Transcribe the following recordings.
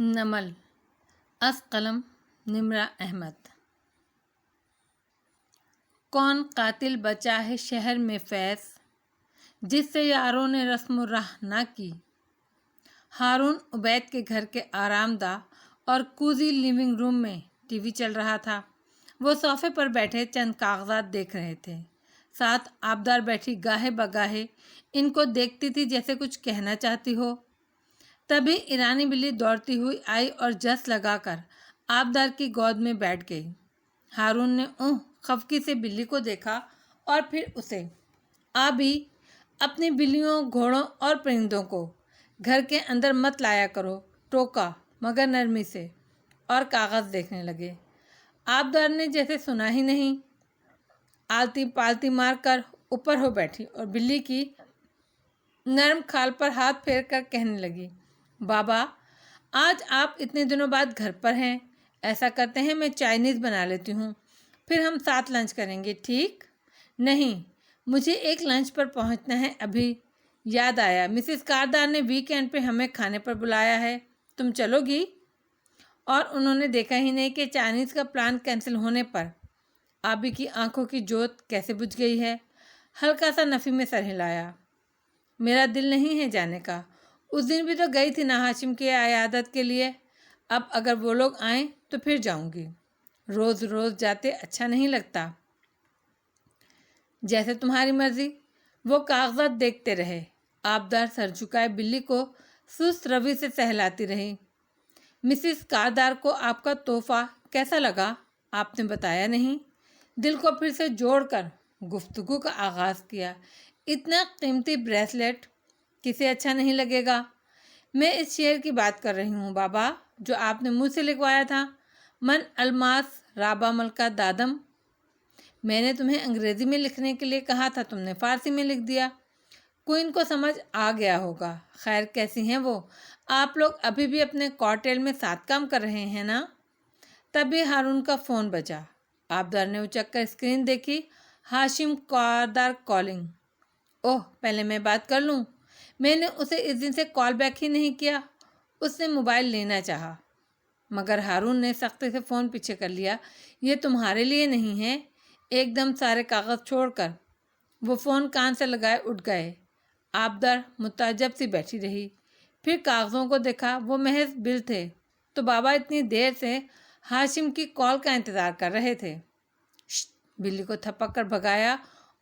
نمل از قلم نمرہ احمد۔ کون قاتل بچا ہے شہر میں فیض، جس سے یاروں نے رسم و راہ نہ کی۔ ہارون عبید کے گھر کے آرام دہ اور کوزی لیونگ روم میں ٹی وی چل رہا تھا۔ وہ صوفے پر بیٹھے چند کاغذات دیکھ رہے تھے، ساتھ آبدار بیٹھی گاہے بگاہے ان کو دیکھتی تھی جیسے کچھ کہنا چاہتی ہو۔ تبھی ایرانی بلی دوڑتی ہوئی آئی اور جس لگا کر آبدار کی گود میں بیٹھ گئی۔ ہارون نے خفگی سے بلی کو دیکھا اور پھر اسے، آبی اپنی بلیوں، گھوڑوں اور پرندوں کو گھر کے اندر مت لایا کرو، ٹوکا مگر نرمی سے، اور کاغذ دیکھنے لگے۔ آبدار نے جیسے سنا ہی نہیں، آلتی پالتی مار کر اوپر ہو بیٹھی اور بلی کی نرم کھال پر ہاتھ پھیر کر کہنے لگی، بابا آج آپ اتنے دنوں بعد گھر پر ہیں، ایسا کرتے ہیں میں چائنیز بنا لیتی ہوں، پھر ہم ساتھ لنچ کریں گے، ٹھیک؟ نہیں، مجھے ایک لنچ پر پہنچنا ہے ابھی۔ یاد آیا مسز کاردار نے ویکینڈ پہ ہمیں کھانے پر بلایا ہے، تم چلو گی؟ اور انہوں نے دیکھا ہی نہیں کہ چائنیز کا پلان کینسل ہونے پر آبی کی آنکھوں کی جوت کیسے بجھ گئی ہے۔ ہلکا سا نفی میں سر ہلایا، میرا دل نہیں ہے جانے کا، اس دن بھی تو گئی تھی نا ہاشم کی عیادت کے لیے، اب اگر وہ لوگ آئیں تو پھر جاؤں گی، روز روز جاتے اچھا نہیں لگتا۔ جیسے تمہاری مرضی۔ وہ کاغذات دیکھتے رہے۔ آبدار سر جھکائے بلی کو سست روی سے سہلاتی رہی۔ مسز کاردار کو آپ کا تحفہ کیسا لگا؟ آپ نے بتایا نہیں۔ دل کو پھر سے جوڑ کر گفتگو کا آغاز کیا، اتنا قیمتی بریسلیٹ کسے اچھا نہیں لگے گا؟ میں اس شعر کی بات کر رہی ہوں بابا، جو آپ نے مجھ سے لکھوایا تھا، من الماس رابا ملکہ دادم۔ میں نے تمہیں انگریزی میں لکھنے کے لیے کہا تھا، تم نے فارسی میں لکھ دیا۔ کوئن کو سمجھ آ گیا ہوگا۔ خیر کیسی ہیں وہ؟ آپ لوگ ابھی بھی اپنے کوارٹیل میں ساتھ کام کر رہے ہیں نا؟ تبھی ہارون کا فون بجا۔ آبدار نے اچک کر اسکرین دیکھی، ہاشم کاردار کالنگ۔ اوہ، پہلے میں بات کر لوں۔ میں نے اسے اس دن سے کال بیک ہی نہیں کیا۔ اس نے موبائل لینا چاہا مگر ہارون نے سختی سے فون پیچھے کر لیا، یہ تمہارے لیے نہیں ہے۔ ایک دم سارے کاغذ چھوڑ کر وہ فون کان سے لگائے اٹھ گئے۔ آبدار متعجب سی بیٹھی رہی، پھر کاغذوں کو دیکھا، وہ محض بل تھے۔ تو بابا اتنی دیر سے ہاشم کی کال کا انتظار کر رہے تھے۔ شٹ! بلی کو تھپک کر بھگایا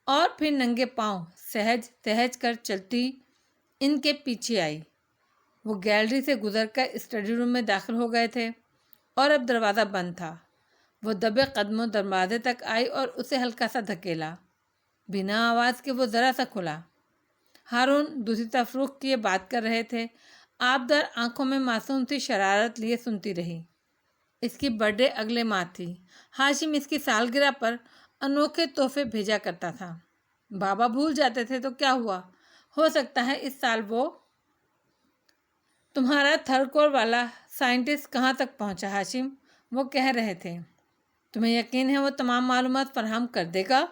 اور پھر ننگے پاؤں سہج سہج کر چلتی ان کے پیچھے آئی۔ وہ گیلری سے گزر کر اسٹڈی روم میں داخل ہو گئے تھے اور اب دروازہ بند تھا۔ وہ دبے قدموں دروازے تک آئی اور اسے ہلکا سا دھکیلا، بنا آواز کے وہ ذرا سا کھلا۔ ہارون دوسری طرف رخ کیے بات کر رہے تھے۔ آبدار آنکھوں میں معصوم سی شرارت لیے سنتی رہی۔ اس کی برتھ ڈے اگلے ماہ تھی۔ ہاشم اس کی سالگرہ پر انوکھے تحفے بھیجا کرتا تھا۔ بابا بھول جاتے تھے تو کیا ہوا، ہو سکتا ہے اس سال وہ۔ تمہارا تھرڈ کور والا سائنٹسٹ کہاں تک پہنچا ہاشم؟ وہ کہہ رہے تھے تمہیں یقین ہے وہ تمام معلومات فراہم کر دے گا؟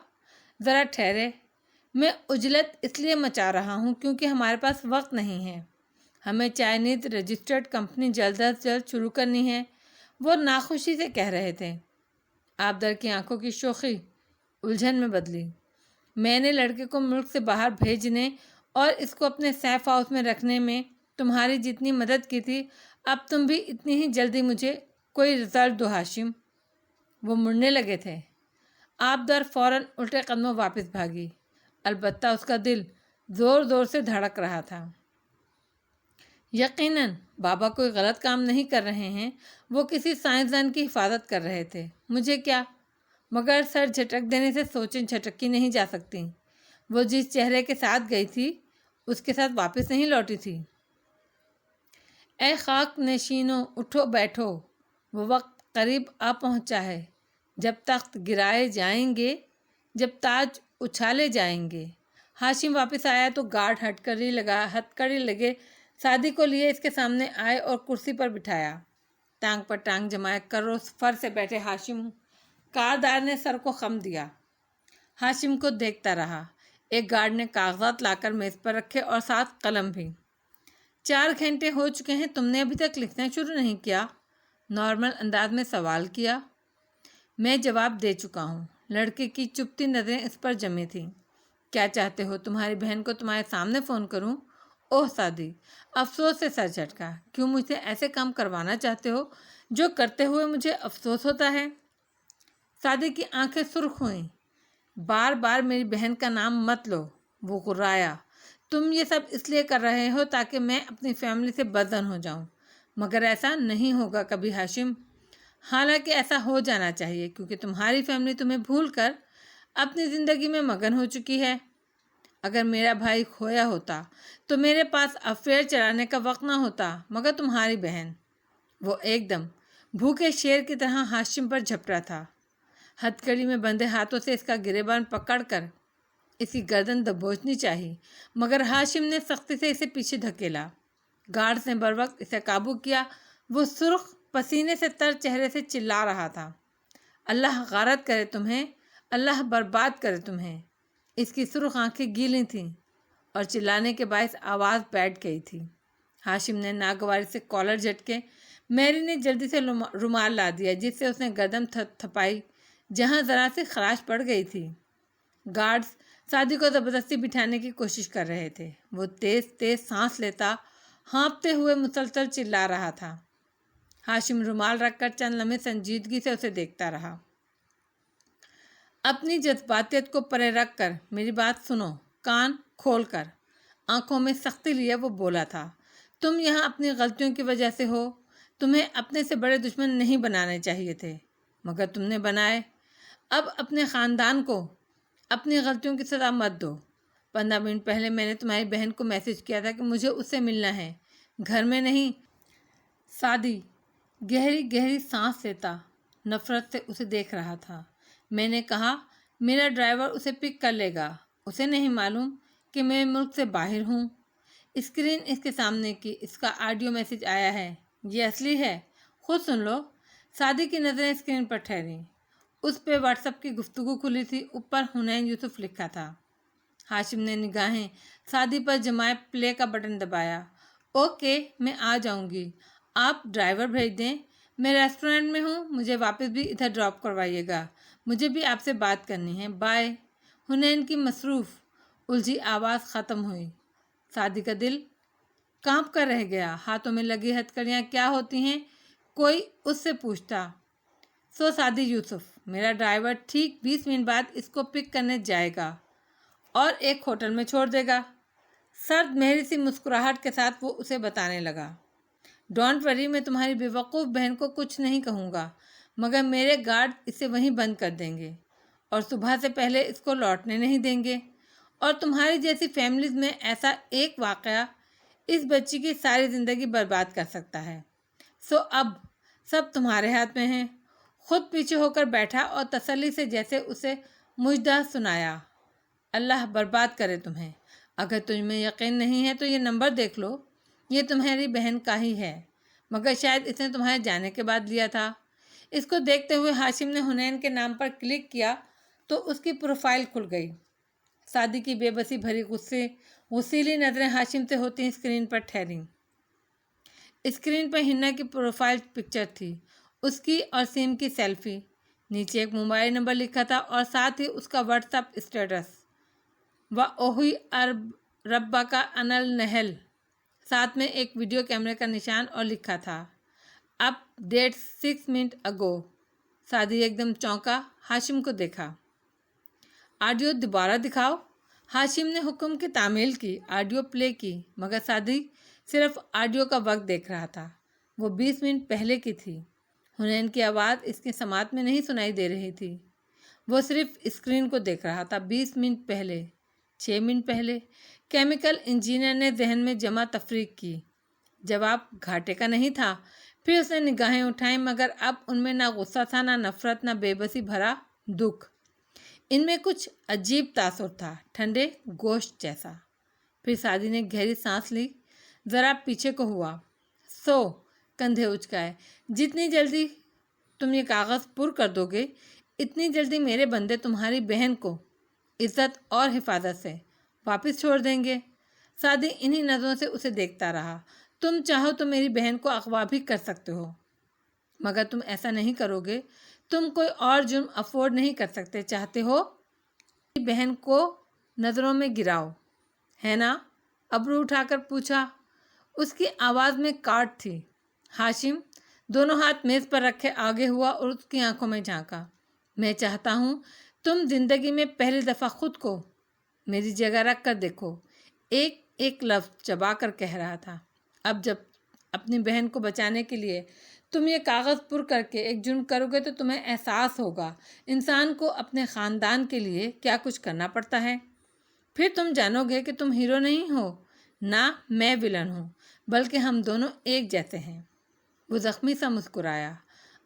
ذرا ٹھہرے، میں عجلت اس لیے مچا رہا ہوں کیونکہ ہمارے پاس وقت نہیں ہے، ہمیں چائنیز رجسٹرڈ کمپنی جلد از جلد شروع کرنی ہے، وہ ناخوشی سے کہہ رہے تھے۔ آبدار کی آنکھوں کی شوخی الجھن میں بدلی۔ میں نے لڑکے کو ملک سے باہر بھیجنے اور اس کو اپنے سیف ہاؤس میں رکھنے میں تمہاری جتنی مدد کی تھی، اب تم بھی اتنی ہی جلدی مجھے کوئی رزلٹ دو ہاشم۔ وہ مڑنے لگے تھے۔ آبدار فوراً الٹے قدموں واپس بھاگی، البتہ اس کا دل زور زور سے دھڑک رہا تھا۔ یقیناً بابا کوئی غلط کام نہیں کر رہے ہیں، وہ کسی سائنسدان کی حفاظت کر رہے تھے، مجھے کیا؟ مگر سر جھٹک دینے سے سوچیں جھٹکی نہیں جا سکتی۔ وہ جس چہرے کے ساتھ گئی تھی اس کے ساتھ واپس نہیں لوٹی تھی۔ اے خاک نشینوں، اٹھو بیٹھو، وہ وقت قریب آ پہنچا ہے جب تخت گرائے جائیں گے، جب تاج اچھالے جائیں گے۔ ہاشم واپس آیا تو گارڈ ہتکڑی لگے شادی کو لیے اس کے سامنے آئے اور کرسی پر بٹھایا۔ ٹانگ پر ٹانگ جمائے کرو فر سے بیٹھے ہاشم کاردار نے سر کو خم دیا۔ ہاشم کو دیکھتا رہا۔ ایک گارڈ نے کاغذات لا کر میز پر رکھے اور ساتھ قلم بھی۔ 4 گھنٹے ہو چکے ہیں، تم نے ابھی تک لکھنا شروع نہیں کیا؟ نارمل انداز میں سوال کیا۔ میں جواب دے چکا ہوں۔ لڑکے کی چپتی نظریں اس پر جمی تھیں۔ کیا چاہتے ہو تمہاری بہن کو تمہارے سامنے فون کروں؟ اوہ سعدی افسوس سے سر جھٹکا۔ کیوں مجھ سے ایسے کام کروانا چاہتے ہو جو کرتے ہوئے مجھے افسوس ہوتا ہے؟ سعدی کی آنکھیں سرخ ہوئیں۔ بار بار میری بہن کا نام مت لو، وہ غرایا۔ تم یہ سب اس لیے کر رہے ہو تاکہ میں اپنی فیملی سے بدزن ہو جاؤں، مگر ایسا نہیں ہوگا کبھی ہاشم۔ حالانکہ ایسا ہو جانا چاہیے کیونکہ تمہاری فیملی تمہیں بھول کر اپنی زندگی میں مگن ہو چکی ہے۔ اگر میرا بھائی کھویا ہوتا تو میرے پاس افیئر چلانے کا وقت نہ ہوتا، مگر تمہاری بہن۔ وہ ایک دم بھوکے شیر کی طرح ہاشم پر جھپٹا تھا۔ ہتھ کڑی میں بندھے ہاتھوں سے اس کا گریبان پکڑ کر اس کی گردن دبوچنی چاہی، مگر ہاشم نے سختی سے اسے پیچھے دھکیلا۔ گارڈز نے بروقت اسے قابو کیا۔ وہ سرخ پسینے سے تر چہرے سے چلا رہا تھا، اللہ غارت کرے تمہیں، اللہ برباد کرے تمہیں۔ اس کی سرخ آنکھیں گیلی تھیں اور چلانے کے باعث آواز بیٹھ گئی تھی۔ ہاشم نے ناگواری سے کالر جھٹکے۔ میری نے جلدی سے رومال لا دیا جس سے اس نے گردن تھپائی جہاں ذرا سی خراش پڑ گئی تھی۔ گارڈز سعدی کو زبردستی بٹھانے کی کوشش کر رہے تھے۔ وہ تیز تیز سانس لیتا، ہانپتے ہوئے مسلسل چلا رہا تھا۔ ہاشم رومال رکھ کر چند لمحے سنجیدگی سے اسے دیکھتا رہا۔ اپنی جذباتیت کو پرے رکھ کر میری بات سنو، کان کھول کر۔ آنکھوں میں سختی لیے وہ بولا تھا، تم یہاں اپنی غلطیوں کی وجہ سے ہو۔ تمہیں اپنے سے بڑے دشمن نہیں بنانے چاہیے تھے، مگر تم نے بنائے۔ اب اپنے خاندان کو اپنی غلطیوں کی سزا مت دو۔ 15 منٹ پہلے میں نے تمہاری بہن کو میسج کیا تھا کہ مجھے اس سے ملنا ہے، گھر میں نہیں۔ سعدی گہری گہری سانس لیتا نفرت سے اسے دیکھ رہا تھا۔ میں نے کہا میرا ڈرائیور اسے پک کر لے گا، اسے نہیں معلوم کہ میں ملک سے باہر ہوں۔ اسکرین اس کے سامنے کی، اس کا آڈیو میسج آیا ہے، یہ اصلی ہے، خود سن لو۔ سعدی کی نظریں اسکرین پر ٹھہریں۔ اس پہ واٹس ایپ کی گفتگو کھلی تھی، اوپر حنین یوسف لکھا تھا۔ ہاشم نے نگاہیں سعدی پر جمائے پلے کا بٹن دبایا۔ اوکے میں آ جاؤں گی، آپ ڈرائیور بھیج دیں، میں ریسٹورنٹ میں ہوں، مجھے واپس بھی ادھر ڈراپ کروائیے گا، مجھے بھی آپ سے بات کرنی ہے، بائے۔ حنین کی مصروف الجھی آواز ختم ہوئی۔ سعدی کا دل کانپ کر رہ گیا۔ ہاتھوں میں لگی ہتھ کڑیاں کیا ہوتی ہیں کوئی اس سے پوچھتا۔ سعدی یوسف، میرا ڈرائیور ٹھیک 20 منٹ بعد اس کو پک کرنے جائے گا اور ایک ہوٹل میں چھوڑ دے گا۔ سرد مہری سی مسکراہٹ کے ساتھ وہ اسے بتانے لگا، ڈونٹ وری، میں تمہاری بیوقوف بہن کو کچھ نہیں کہوں گا، مگر میرے گارڈ اسے وہیں بند کر دیں گے اور صبح سے پہلے اس کو لوٹنے نہیں دیں گے، اور تمہاری جیسی فیملیز میں ایسا ایک واقعہ اس بچی کی ساری زندگی برباد کر سکتا ہے۔ اب سب تمہارے ہاتھ میں ہیں۔ خود پیچھے ہو کر بیٹھا اور تسلی سے جیسے اسے مژدہ سنایا، اللہ برباد کرے تمہیں۔ اگر تمہیں یقین نہیں ہے تو یہ نمبر دیکھ لو، یہ تمہاری بہن کا ہی ہے، مگر شاید اس نے تمہارے جانے کے بعد لیا تھا۔ اس کو دیکھتے ہوئے ہاشم نے حنین کے نام پر کلک کیا تو اس کی پروفائل کھل گئی۔ سعدی کی بے بسی بھری غصیلی نظریں ہاشم سے ہوتی اسکرین پر ٹھہریں۔ اسکرین پر ہنا کی پروفائل پکچر تھی، اس کی اور سیم کی سیلفی، نیچے ایک موبائل نمبر لکھا تھا اور ساتھ ہی اس کا واٹس ایپ اسٹیٹس، وَأُوحِي رَبَّكَ عَنَ النَّحْلِ، ساتھ میں ایک ویڈیو کیمرے کا نشان اور لکھا تھا اپ ڈیٹ 6 منٹ اگو۔ سعدی ایک دم چونکا، ہاشم کو دیکھا۔ آڈیو دوبارہ دکھاؤ۔ ہاشم نے حکم کی تعمیل کی، آڈیو پلے کی، مگر سعدی صرف آڈیو کا وقت دیکھ رہا تھا، وہ 20 منٹ پہلے کی تھی۔ حنین کی آواز اس کی سماعت میں نہیں سنائی دے رہی تھی، وہ صرف اسکرین کو دیکھ رہا تھا۔ 20 منٹ پہلے، 6 منٹ پہلے۔ کیمیکل انجینئر نے ذہن میں جمع تفریق کی۔ جواب گھاٹے کا نہیں تھا۔ پھر اس نے نگاہیں اٹھائیں، مگر اب ان میں نہ غصہ تھا، نہ نفرت، نہ بے بسی بھرا دکھ، ان میں کچھ عجیب تاثر تھا، ٹھنڈے گوشت جیسا۔ پھر سعدی نے گہری سانس لی، ذرا پیچھے کو ہوا، کندھے اچکائے، جتنی جلدی تم یہ کاغذ پر کر دو گے، اتنی جلدی میرے بندے تمہاری بہن کو عزت اور حفاظت سے واپس چھوڑ دیں گے۔ سعدی انہی نظروں سے اسے دیکھتا رہا۔ تم چاہو تو میری بہن کو اغوا بھی کر سکتے ہو، مگر تم ایسا نہیں کرو گے۔ تم کوئی اور جرم افورڈ نہیں کر سکتے۔ چاہتے ہو میری بہن کو نظروں میں گراؤ، ہے نا؟ ابرو اٹھا کر پوچھا۔ اس کی آواز میں کاٹ تھی۔ ہاشم دونوں ہاتھ میز پر رکھے آگے ہوا اور اس کی آنکھوں میں جھانکا۔ میں چاہتا ہوں تم زندگی میں پہلی دفعہ خود کو میری جگہ رکھ کر دیکھو۔ ایک ایک لفظ چبا کر کہہ رہا تھا۔ اب جب اپنی بہن کو بچانے کے لیے تم یہ کاغذ پر کر کے ایک جرم کرو گے تو تمہیں احساس ہوگا انسان کو اپنے خاندان کے لیے کیا کچھ کرنا پڑتا ہے۔ پھر تم جانو گے کہ تم ہیرو نہیں ہو، نہ میں ویلن ہوں، بلکہ ہم دونوں ایک جیسے ہیں۔ وہ زخمی سا مسکرایا۔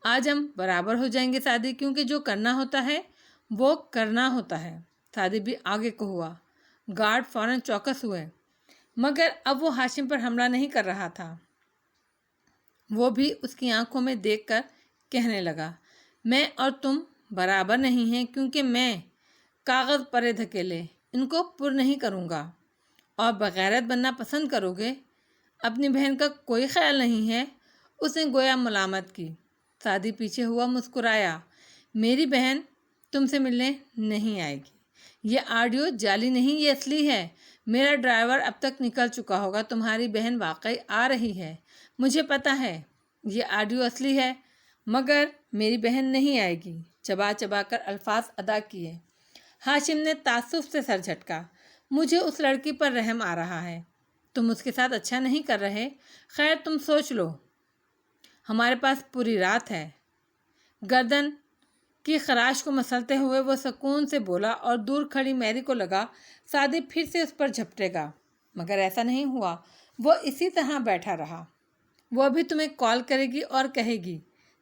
آج ہم برابر ہو جائیں گے سعدی، کیونکہ جو کرنا ہوتا ہے وہ کرنا ہوتا ہے۔ سعدی بھی آگے کو ہوا۔ گارڈ فوراً چوکس ہوئے، مگر اب وہ ہاشم پر حملہ نہیں کر رہا تھا۔ وہ بھی اس کی آنکھوں میں دیکھ کر کہنے لگا، میں اور تم برابر نہیں ہیں، کیونکہ میں کاغذ پرے دھکیلے ان کو پر نہیں کروں گا، اور بغیرت بننا پسند کرو گے۔ اپنی بہن کا کوئی خیال نہیں ہے؟ اس نے گویا ملامت کی۔ سعدی پیچھے ہوا، مسکرایا۔ میری بہن تم سے ملنے نہیں آئے گی۔ یہ آڈیو جعلی نہیں، یہ اصلی ہے۔ میرا ڈرائیور اب تک نکل چکا ہوگا۔ تمہاری بہن واقعی آ رہی ہے، مجھے پتا ہے یہ آڈیو اصلی ہے، مگر میری بہن نہیں آئے گی۔ چبا چبا کر الفاظ ادا کیے۔ ہاشم نے تعصب سے سر جھٹکا۔ مجھے اس لڑکی پر رحم آ رہا ہے۔ تم اس کے ساتھ اچھا نہیں کر رہے۔ خیر تم سوچ لو، ہمارے پاس پوری رات ہے۔ گردن کی خراش کو مسلتے ہوئے وہ سکون سے بولا، اور دور کھڑی میری کو لگا سعدی پھر سے اس پر جھپٹے گا، مگر ایسا نہیں ہوا۔ وہ اسی طرح بیٹھا رہا۔ وہ ابھی تمہیں کال کرے گی اور کہے گی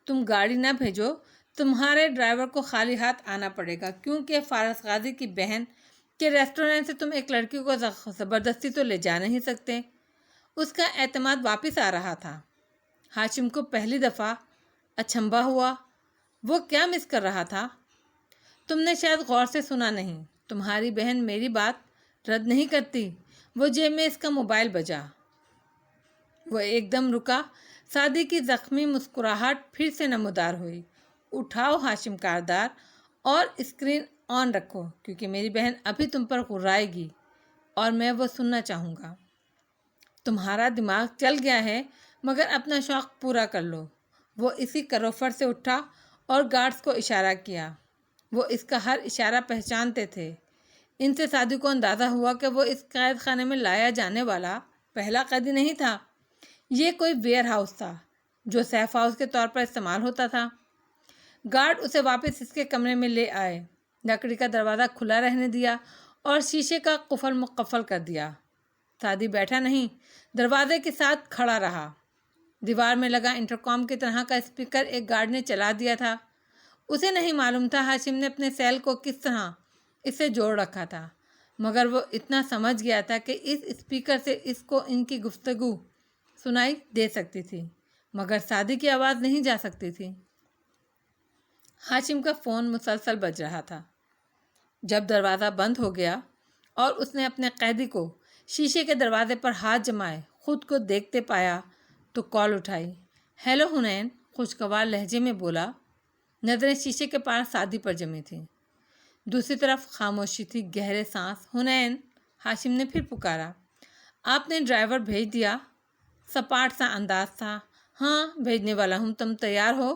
تم گاڑی نہ بھیجو، تمہارے ڈرائیور کو خالی ہاتھ آنا پڑے گا، کیونکہ فارس غازی کی بہن کے ریسٹورنٹ سے تم ایک لڑکی کو زبردستی تو لے جا نہیں سکتے۔ اس کا اعتماد واپس آ رہا تھا۔ ہاشم کو پہلی دفعہ اچنبھا ہوا۔ وہ کیا مس کر رہا تھا؟ تم نے شاید غور سے سنا نہیں۔ تمہاری بہن میری بات رد نہیں کرتی۔ وہ جیب میں اس کا موبائل بجا۔ وہ ایک دم رکا۔ سعدی کی زخمی مسکراہٹ پھر سے نمودار ہوئی۔ اٹھاؤ ہاشم کاردار اور اسکرین آن رکھو، کیونکہ میری بہن ابھی تم پر غرائے گی اور میں وہ سننا چاہوں گا۔ تمہارا دماغ چل گیا ہے، مگر اپنا شوق پورا کر لو۔ وہ اسی کروفر سے اٹھا اور گارڈز کو اشارہ کیا۔ وہ اس کا ہر اشارہ پہچانتے تھے۔ ان سے سعدی کو اندازہ ہوا کہ وہ اس قید خانے میں لایا جانے والا پہلا قیدی نہیں تھا۔ یہ کوئی ویئر ہاؤس تھا جو سیف ہاؤس کے طور پر استعمال ہوتا تھا۔ گارڈ اسے واپس اس کے کمرے میں لے آئے، لکڑی کا دروازہ کھلا رہنے دیا اور شیشے کا قفل مقفل کر دیا۔ سعدی بیٹھا نہیں، دروازے کے ساتھ کھڑا رہا۔ دیوار میں لگا انٹرکام کی طرح کا اسپیکر ایک گارڈ نے چلا دیا تھا۔ اسے نہیں معلوم تھا ہاشم نے اپنے سیل کو کس طرح اس سے جوڑ رکھا تھا، مگر وہ اتنا سمجھ گیا تھا کہ اس اسپیکر سے اس کو ان کی گفتگو سنائی دے سکتی تھی، مگر سعدی کی آواز نہیں جا سکتی تھی۔ ہاشم کا فون مسلسل بج رہا تھا۔ جب دروازہ بند ہو گیا اور اس نے اپنے قیدی کو شیشے کے دروازے پر ہاتھ جمائے خود کو دیکھتے پایا تو کال اٹھائی۔ ہیلو حنین، خوشگوار لہجے میں بولا۔ نظریں شیشے کے پار سعدی پر جمی تھیں۔ دوسری طرف خاموشی تھی، گہرے سانس۔ حنین، ہاشم نے پھر پکارا۔ آپ نے ڈرائیور بھیج دیا؟ سپاٹ سا انداز تھا۔ ہاں بھیجنے والا ہوں، تم تیار ہو؟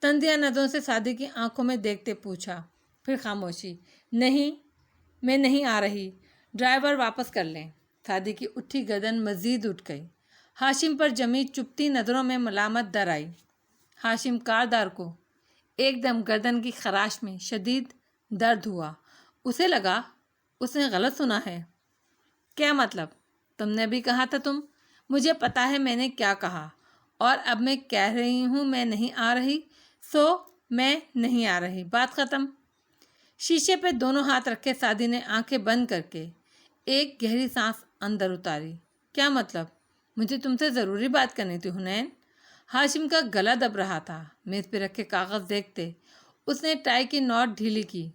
تندیہ نظروں سے سعدی کی آنکھوں میں دیکھتے پوچھا۔ پھر خاموشی۔ نہیں، میں نہیں آ رہی، ڈرائیور واپس کر لیں۔ سعدی کی اٹھی گردن مزید اٹھ گئی۔ ہاشم پر جمی چپتی نظروں میں ملامت در آئی۔ ہاشم کاردار کو ایک دم گردن کی خراش میں شدید درد ہوا۔ اسے لگا اس نے غلط سنا ہے۔ کیا مطلب؟ تم نے بھی کہا تھا تم۔ مجھے پتا ہے میں نے کیا کہا، اور اب میں کہہ رہی ہوں میں نہیں آ رہی، سو میں نہیں آ رہی، بات ختم۔ شیشے پہ دونوں ہاتھ رکھے سعدی نے آنکھیں بند کر کے ایک گہری سانس اندر اتاری۔ کیا مطلب؟ مجھے تم سے ضروری بات کرنی تھی حنین۔ ہاشم کا گلا دب رہا تھا۔ میز پہ رکھے کاغذ دیکھتے اس نے ٹائی کی نوٹ ڈھیلی کی۔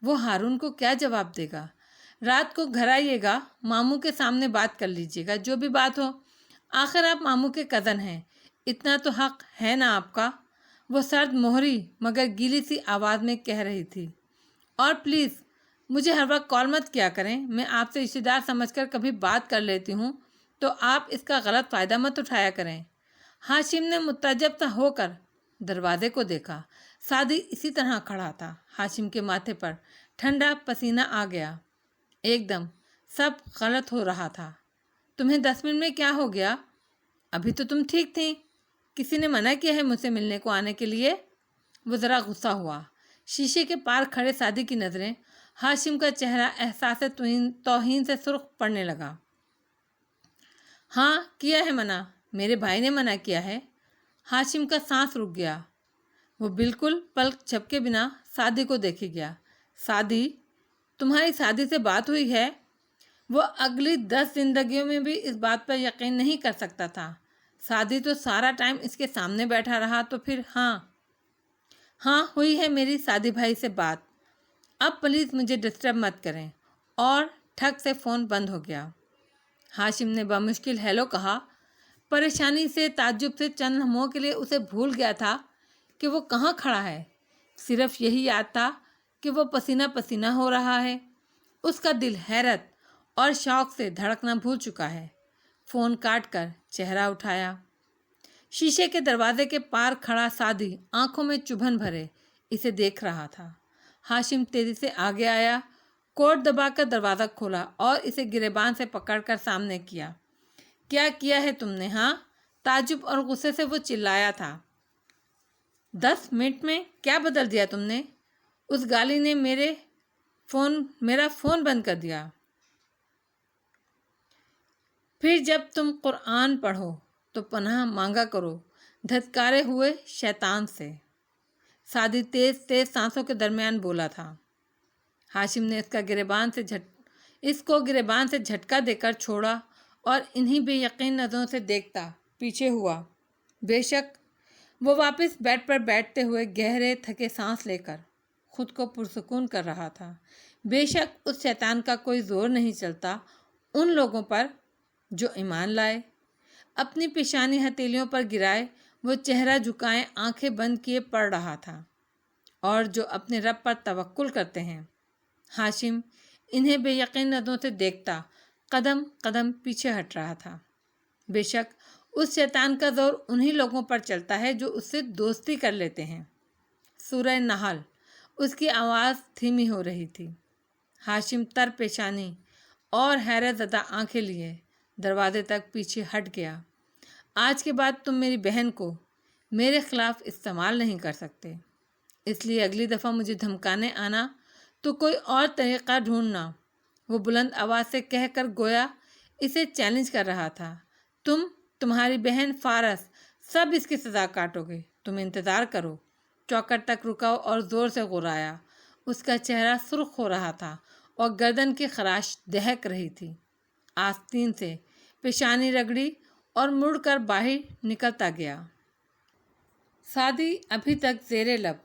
وہ ہارون کو کیا جواب دے گا؟ رات کو گھر آئیے گا، ماموں کے سامنے بات کر لیجیے گا، جو بھی بات ہو، آخر آپ ماموں کے کزن ہیں، اتنا تو حق ہے نا آپ کا۔ وہ سرد مہری مگر گیلی سی آواز میں کہہ رہی تھی۔ اور پلیز مجھے ہر وقت کال مت کیا کریں، میں آپ سے رشتہ دار سمجھ کر کبھی بات کر لیتی ہوں تو آپ اس کا غلط فائدہ مت اٹھایا کریں۔ ہاشم نے متعجب سا ہو کر دروازے کو دیکھا۔ سعدی اسی طرح کھڑا تھا۔ ہاشم کے ماتھے پر ٹھنڈا پسینہ آ گیا۔ ایک دم سب غلط ہو رہا تھا۔ تمہیں 10 منٹ میں کیا ہو گیا؟ ابھی تو تم ٹھیک تھیں۔ کسی نے منع کیا ہے مجھ سے ملنے کو آنے کے لیے؟ وہ ذرا غصہ ہوا۔ شیشے کے پار کھڑے سعدی کی نظریں ہاشم کا چہرہ احساس توہین سے سرخ پڑنے لگا۔ ہاں کیا ہے منع، میرے بھائی نے منع کیا ہے۔ ہاشم کا سانس رک گیا۔ وہ بالکل پلک جھپکے بنا سعدی کو دیکھے گیا۔ سعدی، تمہاری سعدی سے بات ہوئی ہے؟ وہ اگلی 10 زندگیوں میں بھی اس بات پر یقین نہیں کر سکتا تھا۔ سعدی تو سارا ٹائم اس کے سامنے بیٹھا رہا، تو پھر ہاں ہوئی ہے میری سعدی بھائی سے بات۔ اب پلیز مجھے ڈسٹرب مت کریں۔ اور ٹھک سے فون بند ہو گیا۔ ہاشم نے بمشکل ہیلو کہا۔ پریشانی سے، تعجب سے چند لمحوں کے لیے اسے بھول گیا تھا کہ وہ کہاں کھڑا ہے۔ صرف یہی یاد تھا کہ وہ پسینہ پسینہ ہو رہا ہے۔ اس کا دل حیرت اور شوق سے دھڑکنا بھول چکا ہے۔ فون کاٹ کر چہرہ اٹھایا۔ شیشے کے دروازے کے پار کھڑا سعدی آنکھوں میں چبھن بھرے اسے دیکھ رہا تھا۔ ہاشم تیزی سے آگے آیا، کوٹ دبا کر دروازہ کھولا اور اسے گریبان سے پکڑ کر سامنے کیا۔ کیا ہے تم نے؟ ہاں؟ تعجب اور غصے سے وہ چلایا تھا۔ 10 منٹ میں کیا بدل دیا تم نے؟ اس گالی نے میرا فون بند کر دیا۔ پھر جب تم قرآن پڑھو تو پناہ مانگا کرو دھتکارے ہوئے شیطان سے۔ سعدی تیز تیز سانسوں کے درمیان بولا تھا۔ ہاشم نے اس کو گریبان سے جھٹکا دے کر چھوڑا اور انہی بے یقین نظروں سے دیکھتا پیچھے ہوا۔ بے شک وہ واپس بیڈ پر بیٹھتے ہوئے گہرے تھکے سانس لے کر خود کو پرسکون کر رہا تھا۔ بے شک اس شیطان کا کوئی زور نہیں چلتا ان لوگوں پر جو ایمان لائے، اپنی پیشانی ہتھیلیوں پر گرائے وہ چہرہ جھکائے آنکھیں بند کیے پڑ رہا تھا، اور جو اپنے رب پر توکل کرتے ہیں۔ ہاشم انہیں بے یقین نظروں سے دیکھتا قدم قدم پیچھے ہٹ رہا تھا۔ بے شک اس شیطان کا زور انہی لوگوں پر چلتا ہے جو اس سے دوستی کر لیتے ہیں۔ سورہ نحل۔ اس کی آواز دھیمی ہو رہی تھی۔ ہاشم تر پیشانی اور حیرت زدہ آنکھیں لیے دروازے تک پیچھے ہٹ گیا۔ آج کے بعد تم میری بہن کو میرے خلاف استعمال نہیں کر سکتے، اس لیے اگلی دفعہ مجھے دھمکانے آنا تو کوئی اور طریقہ ڈھونڈنا۔ وہ بلند آواز سے کہہ کر گویا اسے چیلنج کر رہا تھا۔ تمہاری بہن فارس سب اس کی سزا کاٹو گے، تم انتظار کرو۔ چوکٹ تک رکا اور زور سے غرایا۔ اس کا چہرہ سرخ ہو رہا تھا اور گردن کی خراش دہک رہی تھی۔ آستین سے پیشانی رگڑی اور مڑ کر باہر نکلتا گیا۔ سعدی ابھی تک زیر لب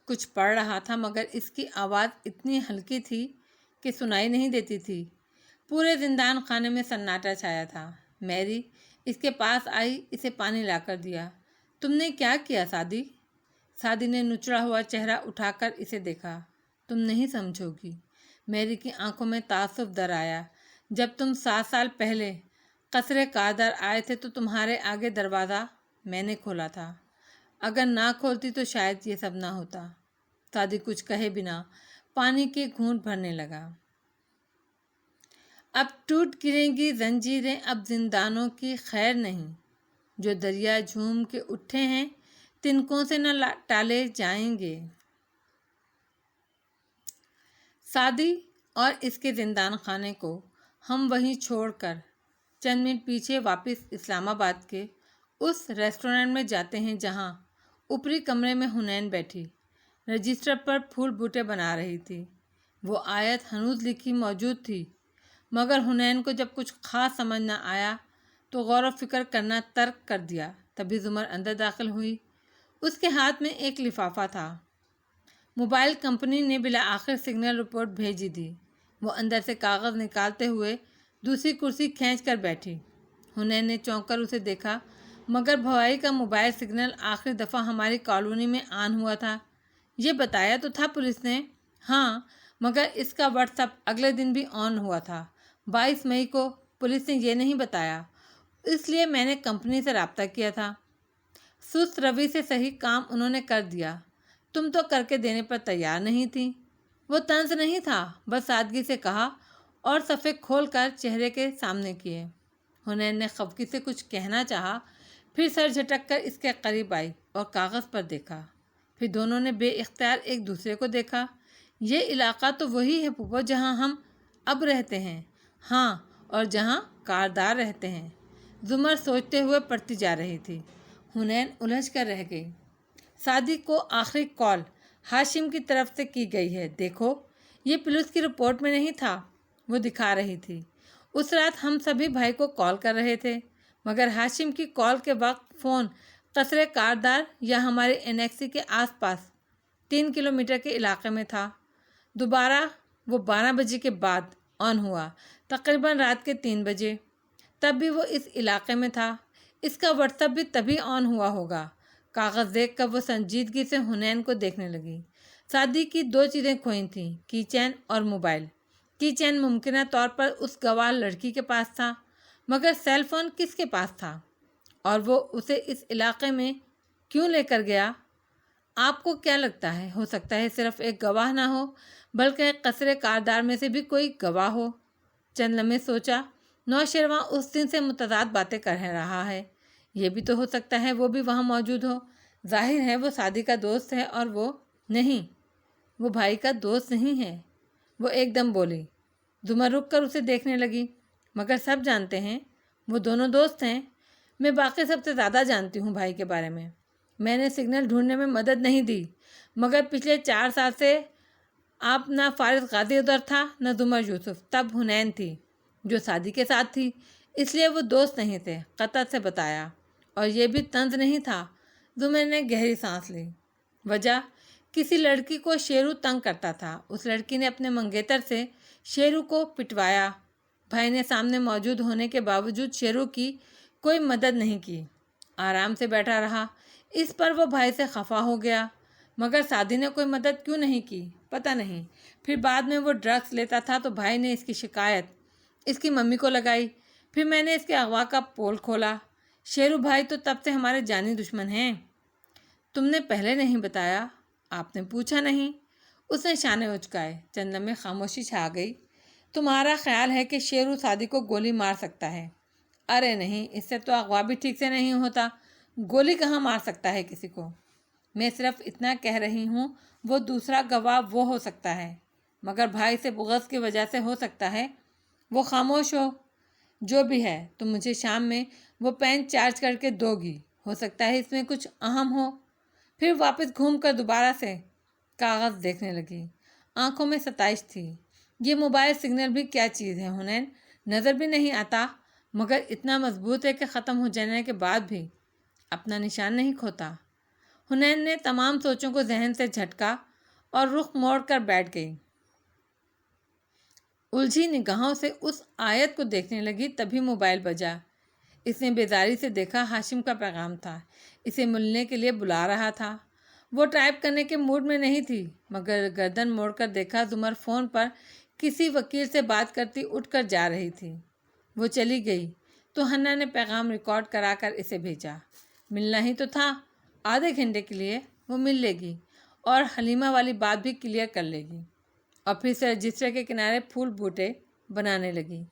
کچھ پڑھ رہا تھا، مگر اس کی آواز اتنی ہلکی تھی کہ سنائی نہیں دیتی تھی۔ پورے زندان خانے میں سناٹا چھایا تھا۔ میری اس کے پاس آئی، اسے پانی لا کر دیا۔ تم نے کیا کیا سعدی؟ سعدی نے نچڑا ہوا چہرہ اٹھا کر اسے دیکھا۔ تم نہیں سمجھو گی۔ میری کی آنکھوں میں تعصب در آیا۔ جب تم 7 سال پہلے قصر قادر آئے تھے تو تمہارے آگے دروازہ میں نے کھولا تھا۔ اگر نہ کھولتی تو شاید یہ سب نہ ہوتا۔ سعدی کچھ کہے بنا پانی کے گھونٹ بھرنے لگا۔ اب ٹوٹ گریں گی زنجیریں، اب زندانوں کی خیر نہیں، جو دریا جھوم کے اٹھے ہیں تنکوں سے نہ ٹالے جائیں گے۔ سعدی اور اس کے زندان خانے کو ہم وہیں چھوڑ کر چند منٹ پیچھے واپس اسلام آباد کے اس ریسٹورنٹ میں جاتے ہیں جہاں اوپری کمرے میں حنین بیٹھی رجسٹر پر پھول بوٹے بنا رہی تھی۔ وہ آیت ہنوز لکھی موجود تھی، مگر حنین کو جب کچھ خاص سمجھ نہ آیا تو غور و فکر کرنا ترک کر دیا۔ تبھی زمر اندر داخل ہوئی۔ اس کے ہاتھ میں ایک لفافہ تھا۔ موبائل کمپنی نے بالآخر سگنل رپورٹ بھیجی دی۔ وہ اندر سے کاغذ نکالتے ہوئے دوسری کرسی کھینچ کر بیٹھی۔ حنین نے چونک کر اسے دیکھا، مگر بھوائی کا موبائل سگنل آخری دفعہ ہماری کالونی میں آن ہوا تھا۔ یہ بتایا تو تھا پولیس نے۔ ہاں، مگر اس کا واٹس ایپ اگلے دن بھی آن ہوا تھا، 22 مئی کو۔ پولیس نے یہ نہیں بتایا، اس لیے میں نے کمپنی سے رابطہ کیا تھا۔ سست روی سے صحیح کام انہوں نے کر دیا، تم تو کر کے دینے پر تیار نہیں تھی۔ وہ طنز نہیں تھا، بس سادگی سے کہا اور صفحے کھول کر چہرے کے سامنے کیے۔ حنین نے خفگی سے کچھ کہنا چاہا، پھر سر جھٹک کر اس کے قریب آئی اور کاغذ پر دیکھا۔ پھر دونوں نے بے اختیار ایک دوسرے کو دیکھا۔ یہ علاقہ تو وہی ہے پھوپھو جہاں ہم اب رہتے ہیں۔ ہاں، اور جہاں کاردار رہتے ہیں، زمر سوچتے ہوئے پڑھتی جا رہی تھی۔ حنین الجھ کر رہ گئی۔ سعدی کو آخری کال ہاشم کی طرف سے کی گئی ہے، دیکھو۔ یہ پولیس کی رپورٹ میں نہیں تھا، وہ دکھا رہی تھی۔ اس رات ہم سبھی بھائی کو کال کر رہے تھے، مگر ہاشم کی کال کے وقت فون قصر کاردار یا ہمارے انیکسی کے آس پاس 3 کلومیٹر کے علاقے میں تھا۔ دوبارہ وہ 12 بجے کے بعد آن ہوا، تقریباً رات کے 3 بجے۔ تب بھی وہ اس علاقے میں تھا۔ اس کا واٹس ایپ بھی تبھی آن ہوا ہوگا۔ کاغذ دیکھ کر وہ سنجیدگی سے حنین کو دیکھنے لگی۔ سعدی کی 2 چیزیں کھوئی تھیں، کی چین اور موبائل۔ کی چین ممکنہ طور پر اس گواہ لڑکی کے پاس تھا، مگر سیل فون کس کے پاس تھا؟ اور وہ اسے اس علاقے میں کیوں لے کر گیا؟ آپ کو کیا لگتا ہے؟ ہو سکتا ہے صرف ایک گواہ نہ ہو، بلکہ قصر کاردار میں سے بھی کوئی گواہ ہو۔ چند لمحے سوچا، نوشیروان اس دن سے متضاد باتیں کر رہا ہے، یہ بھی تو ہو سکتا ہے وہ بھی وہاں موجود ہو۔ ظاہر ہے وہ سعدی کا دوست ہے اور وہ نہیں، وہ بھائی کا دوست نہیں ہے۔ وہ ایک دم بولی۔ زمر رک کر اسے دیکھنے لگی۔ مگر سب جانتے ہیں وہ دونوں دوست ہیں۔ میں باقی سب سے زیادہ جانتی ہوں بھائی کے بارے میں۔ میں نے سگنل ڈھونڈنے میں مدد نہیں دی، مگر پچھلے 4 سال سے آپ نہ فارغ غازی ادھر تھا نہ زمر یوسف۔ تب حنین تھی جو سعدی کے ساتھ تھی، اس لیے وہ دوست نہیں تھے، قطعت سے بتایا۔ اور یہ بھی طنز نہیں تھا۔ زمر نے گہری سانس لی۔ وجہ، کسی لڑکی کو شیرو تنگ کرتا تھا، اس لڑکی نے اپنے منگیتر سے شیرو کو پٹوایا۔ بھائی نے سامنے موجود ہونے کے باوجود شیرو کی کوئی مدد نہیں کی، آرام سے بیٹھا رہا۔ اس پر وہ بھائی سے خفا ہو گیا۔ مگر سعدی نے کوئی مدد کیوں نہیں کی، پتہ نہیں۔ پھر بعد میں وہ ڈرگس لیتا تھا تو بھائی نے اس کی شکایت اس کی ممی کو لگائی۔ پھر میں نے اس کے اغوا کا پول کھولا۔ شیرو بھائی تو تب سے ہمارے جانی دشمن ہیں۔ تم نے پہلے نہیں بتایا، آپ نے پوچھا نہیں۔ اس نے شانے اچکائے۔ چند لمحے خاموشی چھا گئی۔ تمہارا خیال ہے کہ شیرو سعدی کو گولی مار سکتا ہے؟ ارے نہیں، اس سے تو اغوا بھی ٹھیک سے نہیں ہوتا، گولی کہاں مار سکتا ہے کسی کو۔ میں صرف اتنا کہہ رہی ہوں، وہ دوسرا گواہ وہ ہو سکتا ہے، مگر بھائی سے بغض کی وجہ سے ہو سکتا ہے وہ خاموش ہو۔ جو بھی ہے، تم مجھے شام میں وہ پین چارج کر کے دو گی، ہو سکتا ہے اس میں کچھ اہم ہو۔ پھر واپس گھوم کر دوبارہ سے کاغذ دیکھنے لگی۔ آنکھوں میں ستائش تھی۔ یہ موبائل سگنل بھی کیا چیز ہے حنین، نظر بھی نہیں آتا، مگر اتنا مضبوط ہے کہ ختم ہو جانے کے بعد بھی اپنا نشان نہیں کھوتا۔ حنین نے تمام سوچوں کو ذہن سے جھٹکا اور رخ موڑ کر بیٹھ گئی۔ الجھی نگاہوں سے اس آیت کو دیکھنے لگی، تبھی موبائل بجا۔ اس نے بیزاری سے دیکھا، ہاشم کا پیغام تھا، اسے ملنے کے لیے بلا رہا تھا۔ وہ ٹائپ کرنے کے موڈ میں نہیں تھی، مگر گردن موڑ کر دیکھا زمر فون پر کسی وکیل سے بات کرتی اٹھ کر جا رہی تھی۔ وہ چلی گئی تو حنا نے پیغام ریکارڈ کرا کر اسے بھیجا۔ ملنا ہی تو تھا، آدھے گھنٹے کے لیے وہ مل لے گی اور حلیمہ والی بات بھی کلیئر کر لے گی، اور پھر سے رجسٹر کے کنارے پھول بوٹے بنانے لگی۔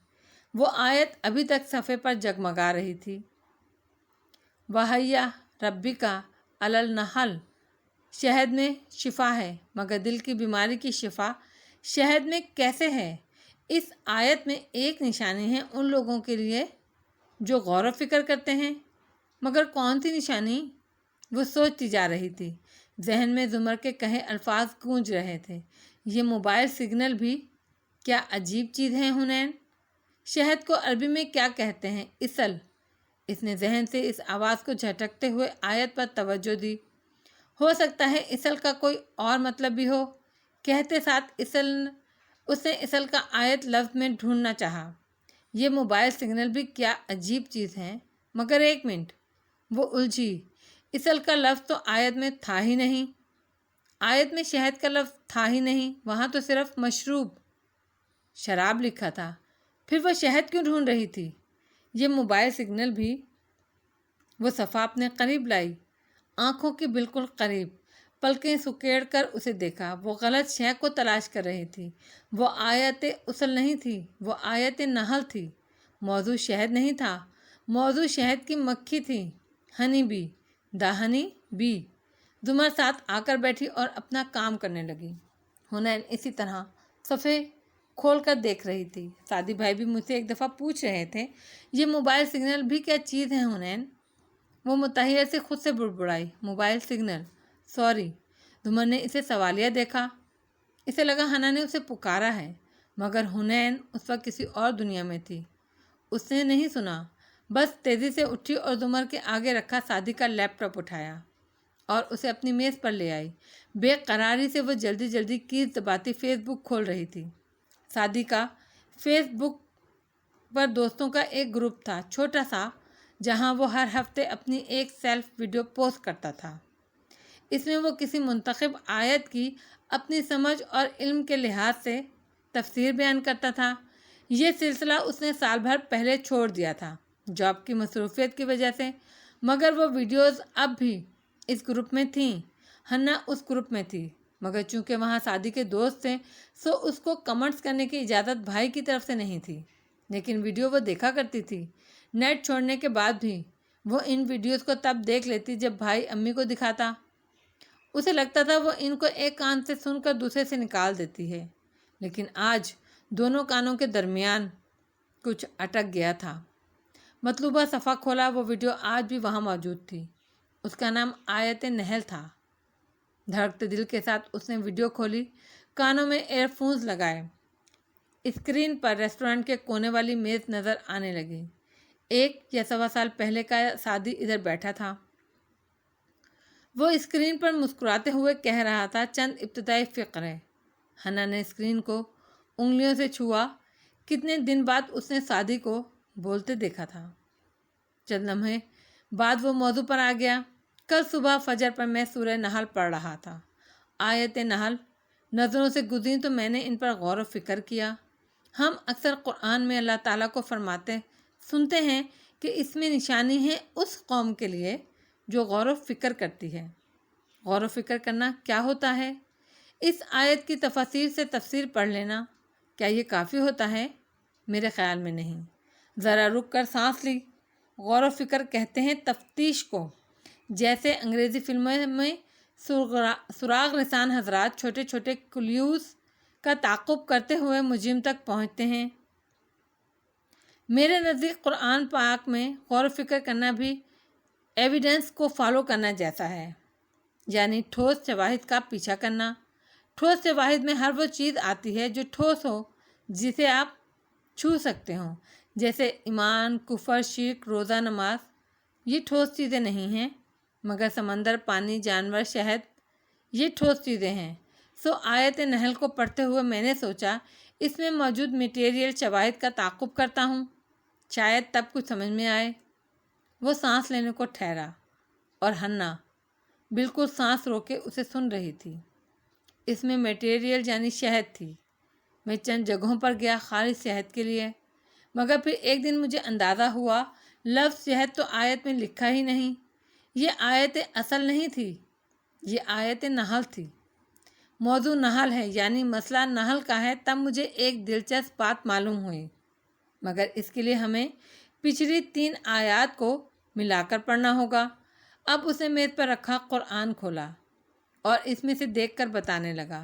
وہ آیت ابھی تک صفحے پر جگمگا رہی تھی۔ وَحَیَّ رَبِّکَ عَلَى النَّحْلِ، شہد میں شفا ہے، مگر دل کی بیماری کی شفا شہد میں کیسے ہے؟ اس آیت میں ایک نشانی ہے ان لوگوں کے لیے جو غور و فکر کرتے ہیں، مگر کون سی نشانی؟ وہ سوچتی جا رہی تھی۔ ذہن میں زمر کے کہے الفاظ گونج رہے تھے۔ یہ موبائل سگنل بھی کیا عجیب چیز ہے حنین؟ شہد کو عربی میں کیا کہتے ہیں؟ اصل۔ اس نے ذہن سے اس آواز کو جھٹکتے ہوئے آیت پر توجہ دی۔ ہو سکتا ہے اصل کا کوئی اور مطلب بھی ہو، کہتے ساتھ اصل اس نے اصل کا آیت لفظ میں ڈھونڈنا چاہا۔ یہ موبائل سگنل بھی کیا عجیب چیز ہے، مگر ایک منٹ، وہ الجھی۔ اصل کا لفظ تو آیت میں تھا ہی نہیں، آیت میں شہد کا لفظ تھا ہی نہیں، وہاں تو صرف مشروب، شراب لکھا تھا۔ پھر وہ شہد کیوں ڈھونڈ رہی تھی؟ یہ موبائل سگنل بھی وہ صفحہ اپنے قریب لائی، آنکھوں کے بالکل قریب، پلکیں سکیڑ کر اسے دیکھا۔ وہ غلط شے کو تلاش کر رہی تھی۔ وہ آیت اصل نہیں تھی، وہ آیت نحل تھی۔ موضوع شہد نہیں تھا، موضوع شہد کی مکھی تھی، honey bee, the honey bee. زمر ساتھ آ کر بیٹھی اور اپنا کام کرنے لگی۔ حنین اسی طرح صفحے کھول کر دیکھ رہی تھی۔ سعدی بھائی بھی مجھ سے ایک دفعہ پوچھ رہے تھے، یہ موبائل سگنل بھی کیا چیز ہے حنین؟ وہ متحیر سے خود سے بڑبڑائی، موبائل سگنل، سوری۔ زمر نے اسے سوالیہ دیکھا، اسے لگا حنا نے اسے پکارا ہے، مگر حنین اس وقت کسی اور دنیا میں تھی۔ اس نے نہیں سنا، بس تیزی سے اٹھی اور زمر کے آگے رکھا سعدی کا لیپ ٹاپ اٹھایا اور اسے اپنی میز پر لے آئی۔ بے قراری سے وہ جلدی جلدی کیز دباتی فیس بک کھول رہی تھی۔ سعدی کا فیس بک پر دوستوں کا ایک گروپ تھا، چھوٹا سا، جہاں وہ ہر ہفتے اپنی ایک سیلف ویڈیو پوسٹ کرتا تھا۔ اس میں وہ کسی منتخب آیت کی اپنی سمجھ اور علم کے لحاظ سے تفسیر بیان کرتا تھا۔ یہ سلسلہ اس نے سال بھر پہلے چھوڑ دیا تھا جاب کی مصروفیت کی وجہ سے، مگر وہ ویڈیوز اب بھی اس گروپ میں تھیں۔ حنا اس گروپ میں تھی، مگر چونکہ وہاں سعدی کے دوست تھے سو اس کو کمنٹس کرنے کی اجازت بھائی کی طرف سے نہیں تھی، لیکن ویڈیو وہ دیکھا کرتی تھی۔ نیٹ چھوڑنے کے بعد بھی وہ ان ویڈیوز کو تب دیکھ لیتی جب بھائی امی کو دکھاتا۔ اسے لگتا تھا وہ ان کو ایک کان سے سن کر دوسرے سے نکال دیتی ہے، لیکن آج دونوں کانوں کے درمیان کچھ اٹک گیا تھا۔ مطلوبہ صفحہ کھولا، وہ ویڈیو آج بھی وہاں موجود تھی۔ اس کا نام آیت نحل تھا۔ دھڑکتے دل کے ساتھ اس نے ویڈیو کھولی، کانوں میں ایئر فونز لگائے۔ اسکرین پر ریسٹورنٹ کے کونے والی میز نظر آنے لگی۔ 1 یا 1.25 سال پہلے کا سعدی ادھر بیٹھا تھا۔ وہ اسکرین پر مسکراتے ہوئے کہہ رہا تھا چند ابتدائی فقرے۔ حنا نے اسکرین کو انگلیوں سے چھوا۔ کتنے دن بعد اس نے سعدی کو بولتے دیکھا تھا۔ چند لمحے بعد وہ موضوع پر آ گیا۔ کل صبح فجر پر میں سورہ نحل پڑھ رہا تھا۔ آیت نحل نظروں سے گزری تو میں نے ان پر غور و فکر کیا۔ ہم اکثر قرآن میں اللہ تعالیٰ کو فرماتے سنتے ہیں کہ اس میں نشانی ہے اس قوم کے لیے جو غور و فکر کرتی ہے۔ غور و فکر کرنا کیا ہوتا ہے؟ اس آیت کی تفاسیر سے تفسیر پڑھ لینا، کیا یہ کافی ہوتا ہے؟ میرے خیال میں نہیں۔ ذرا رک کر سانس لی۔ غور و فکر کہتے ہیں تفتیش کو، جیسے انگریزی فلموں میں سراغ لسان حضرات چھوٹے چھوٹے کلیوز کا تعاقب کرتے ہوئے مجرم تک پہنچتے ہیں۔ میرے نزدیک قرآن پاک میں غور و فکر کرنا بھی ایویڈنس کو فالو کرنا جیسا ہے، یعنی ٹھوس شواہد کا پیچھا کرنا۔ ٹھوس شواہد میں ہر وہ چیز آتی ہے جو ٹھوس ہو، جسے آپ چھو سکتے ہوں، جیسے ایمان، کفر، شرک، روزہ، نماز۔ یہ ٹھوس چیزیں نہیں ہیں، مگر سمندر، پانی، جانور، شہد، یہ ٹھوس چیزیں ہیں۔ سو آیت نحل کو پڑھتے ہوئے میں نے سوچا اس میں موجود میٹیریل شواہد کا تعاقب کرتا ہوں، شاید تب کچھ سمجھ میں آئے۔ وہ سانس لینے کو ٹھہرا اور حنا بالکل سانس روکے اسے سن رہی تھی۔ اس میں میٹیریل یعنی شہد تھی۔ میں چند جگہوں پر گیا خالص شہد کے لیے، مگر پھر ایک دن مجھے اندازہ ہوا لفظ شہد تو آیت میں لکھا ہی نہیں۔ یہ آیت اصل نہیں تھی، یہ آیت نحل تھی۔ موضوع نحل ہے، یعنی مسئلہ نحل کا ہے۔ تب مجھے ایک دلچسپ بات معلوم ہوئی، مگر اس کے لیے ہمیں پچھلی 3 آیات کو ملا کر پڑھنا ہوگا۔ اب اسے میز پر رکھا، قرآن کھولا اور اس میں سے دیکھ کر بتانے لگا۔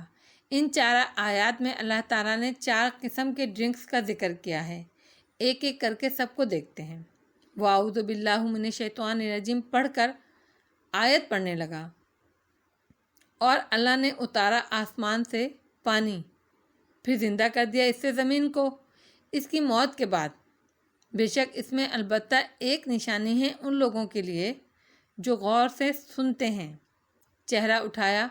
ان 4 آیات میں اللہ تعالیٰ نے 4 قسم کے ڈرنکس کا ذکر کیا ہے۔ ایک ایک کر کے سب کو دیکھتے ہیں۔ وَأَعُوذُ بِاللَّهِ مِنَ الشَّيْطَانِ الرَّجِيمِ پڑھ کر آیت پڑھنے لگا، اور اللہ نے اتارا آسمان سے پانی، پھر زندہ کر دیا اس سے زمین کو اس کی موت کے بعد۔ بے شک اس میں البتہ ایک نشانی ہے ان لوگوں کے لیے جو غور سے سنتے ہیں۔ چہرہ اٹھایا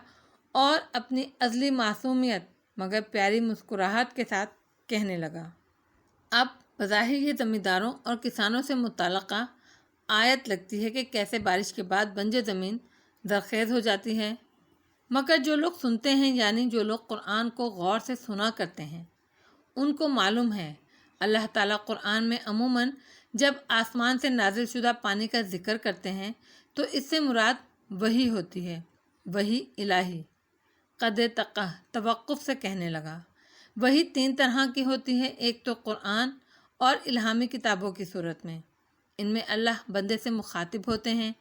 اور اپنی ازلی معصومیت مگر پیاری مسکراہٹ کے ساتھ کہنے لگا، اب بظاہر یہ زمینداروں اور کسانوں سے متعلقہ آیت لگتی ہے کہ کیسے بارش کے بعد بنجر زمین زرخیز ہو جاتی ہے، مگر جو لوگ سنتے ہیں، یعنی جو لوگ قرآن کو غور سے سنا کرتے ہیں، ان کو معلوم ہے اللہ تعالیٰ قرآن میں عموماً جب آسمان سے نازل شدہ پانی کا ذکر کرتے ہیں تو اس سے مراد وحی ہوتی ہے، وحی الہی۔ قد توقف سے کہنے لگا، وحی 3 طرح کی ہوتی ہے، ایک تو قرآن اور الہامی کتابوں کی صورت میں، ان میں اللہ بندے سے مخاطب ہوتے ہیں،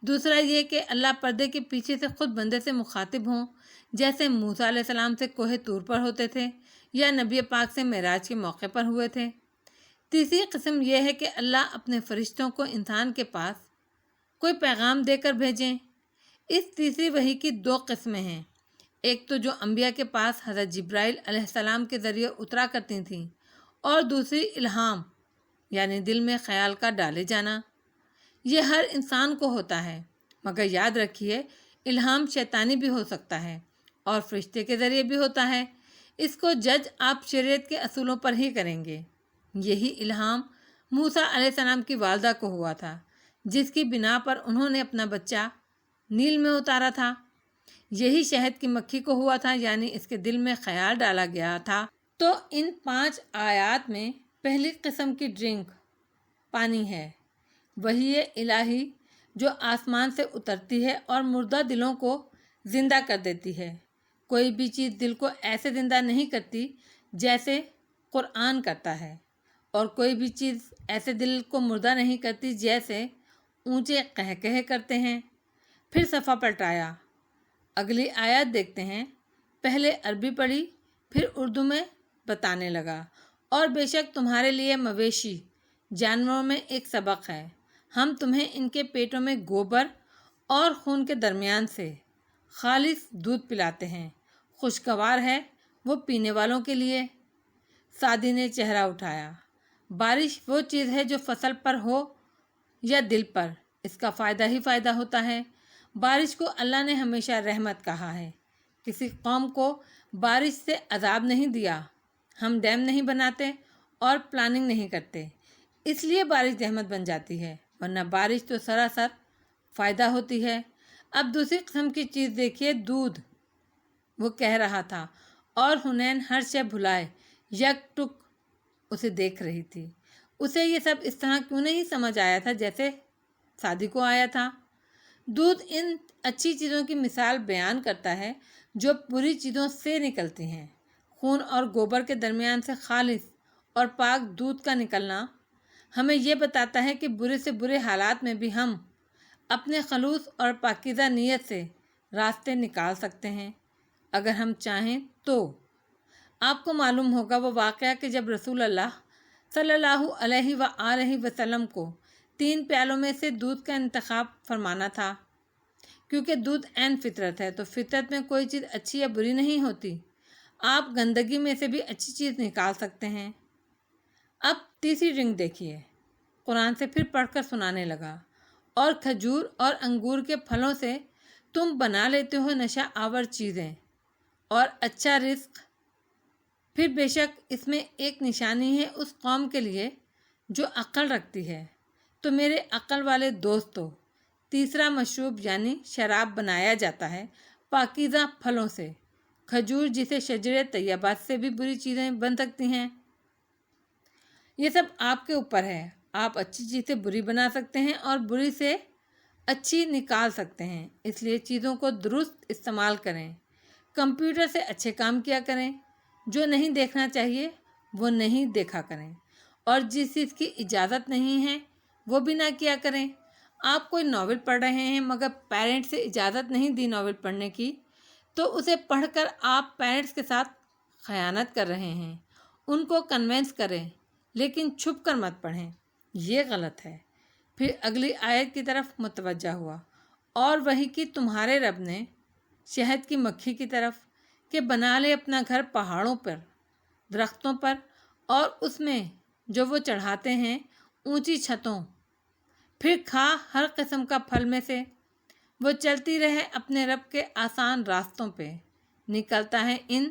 دوسرا یہ کہ اللہ پردے کے پیچھے سے خود بندے سے مخاطب ہوں، جیسے موسیٰ علیہ السلام سے کوہ طور پر ہوتے تھے یا نبی پاک سے معراج کے موقع پر ہوئے تھے۔ تیسری قسم یہ ہے کہ اللہ اپنے فرشتوں کو انسان کے پاس کوئی پیغام دے کر بھیجیں۔ اس تیسری وحی کی 2 قسمیں ہیں، ایک تو جو انبیاء کے پاس حضرت جبرائیل علیہ السلام کے ذریعے اترا کرتی تھیں، اور دوسری الہام یعنی دل میں خیال کا ڈالے جانا۔ یہ ہر انسان کو ہوتا ہے، مگر یاد رکھیے الہام شیطانی بھی ہو سکتا ہے اور فرشتے کے ذریعے بھی ہوتا ہے، اس کو جج آپ شریعت کے اصولوں پر ہی کریں گے۔ یہی الہام موسیٰ علیہ السلام کی والدہ کو ہوا تھا، جس کی بنا پر انہوں نے اپنا بچہ نیل میں اتارا تھا۔ یہی شہد کی مکھی کو ہوا تھا، یعنی اس کے دل میں خیال ڈالا گیا تھا۔ تو ان 5 آیات میں پہلی قسم کی ڈرنک پانی ہے، وحی الہی جو آسمان سے اترتی ہے اور مردہ دلوں کو زندہ کر دیتی ہے۔ کوئی بھی چیز دل کو ایسے زندہ نہیں کرتی جیسے قرآن کرتا ہے، اور کوئی بھی چیز ایسے دل کو مردہ نہیں کرتی جیسے اونچے قہقہے کرتے ہیں۔ پھر صفحہ پلٹایا، اگلی آیت دیکھتے ہیں۔ پہلے عربی پڑھی، پھر اردو میں بتانے لگا، اور بے شک تمہارے لیے مویشی جانوروں میں ایک سبق ہے، ہم تمہیں ان کے پیٹوں میں گوبر اور خون کے درمیان سے خالص دودھ پلاتے ہیں، خوشگوار ہے وہ پینے والوں کے لیے۔ سعدی نے چہرہ اٹھایا، بارش وہ چیز ہے جو فصل پر ہو یا دل پر، اس کا فائدہ ہی فائدہ ہوتا ہے۔ بارش کو اللہ نے ہمیشہ رحمت کہا ہے، کسی قوم کو بارش سے عذاب نہیں دیا۔ ہم ڈیم نہیں بناتے اور پلاننگ نہیں کرتے، اس لیے بارش رحمت بن جاتی ہے، ورنہ بارش تو سراسر فائدہ ہوتی ہے۔ اب دوسری قسم کی چیز دیکھیے، دودھ۔ وہ کہہ رہا تھا اور حنین ہر شے بھلائے یک ٹک اسے دیکھ رہی تھی۔ اسے یہ سب اس طرح کیوں نہیں سمجھ آیا تھا جیسے سعدی کو آیا تھا۔ دودھ ان اچھی چیزوں کی مثال بیان کرتا ہے جو بری چیزوں سے نکلتی ہیں۔ خون اور گوبر کے درمیان سے خالص اور پاک دودھ کا نکلنا ہمیں یہ بتاتا ہے کہ برے سے برے حالات میں بھی ہم اپنے خلوص اور پاکیزہ نیت سے راستے نکال سکتے ہیں اگر ہم چاہیں تو۔ آپ کو معلوم ہوگا وہ واقعہ کہ جب رسول اللہ صلی اللہ علیہ وآلہ وسلم کو 3 پیالوں میں سے دودھ کا انتخاب فرمانا تھا، کیونکہ دودھ عین فطرت ہے، تو فطرت میں کوئی چیز اچھی یا بری نہیں ہوتی، آپ گندگی میں سے بھی اچھی چیز نکال سکتے ہیں۔ اب تیسری رنگ دیکھیے، قرآن سے پھر پڑھ کر سنانے لگا، اور کھجور اور انگور کے پھلوں سے تم بنا لیتے ہو نشہ آور چیزیں اور اچھا رزق، پھر بے شک اس میں ایک نشانی ہے اس قوم کے لیے جو عقل رکھتی ہے۔ تو میرے عقل والے دوستو، تیسرا مشروب یعنی شراب بنایا جاتا ہے پاکیزہ پھلوں سے، کھجور جسے شجر طیبات سے بھی بری چیزیں بن سکتی ہیں۔ یہ سب آپ کے اوپر ہے، آپ اچھی چیز سے بری بنا سکتے ہیں اور بری سے اچھی نکال سکتے ہیں، اس لیے چیزوں کو درست استعمال کریں۔ کمپیوٹر سے اچھے کام کیا کریں، جو نہیں دیکھنا چاہیے وہ نہیں دیکھا کریں، اور جس چیز کی اجازت نہیں ہے وہ بھی نہ کیا کریں۔ آپ کوئی ناول پڑھ رہے ہیں مگر پیرنٹس سے اجازت نہیں دی ناول پڑھنے کی، تو اسے پڑھ کر آپ پیرنٹس کے ساتھ خیانت کر رہے ہیں۔ ان کو کنونس کریں لیکن چھپ کر مت پڑھیں، یہ غلط ہے۔ پھر اگلی آیت کی طرف متوجہ ہوا، اور وہی کہ تمہارے رب نے شہد کی مکھی کی طرف کہ بنا لے اپنا گھر پہاڑوں پر، درختوں پر، اور اس میں جو وہ چڑھاتے ہیں اونچی چھتوں، پھر کھا ہر قسم کا پھل میں سے، وہ چلتی رہے اپنے رب کے آسان راستوں پہ، نکلتا ہے ان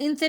ان سے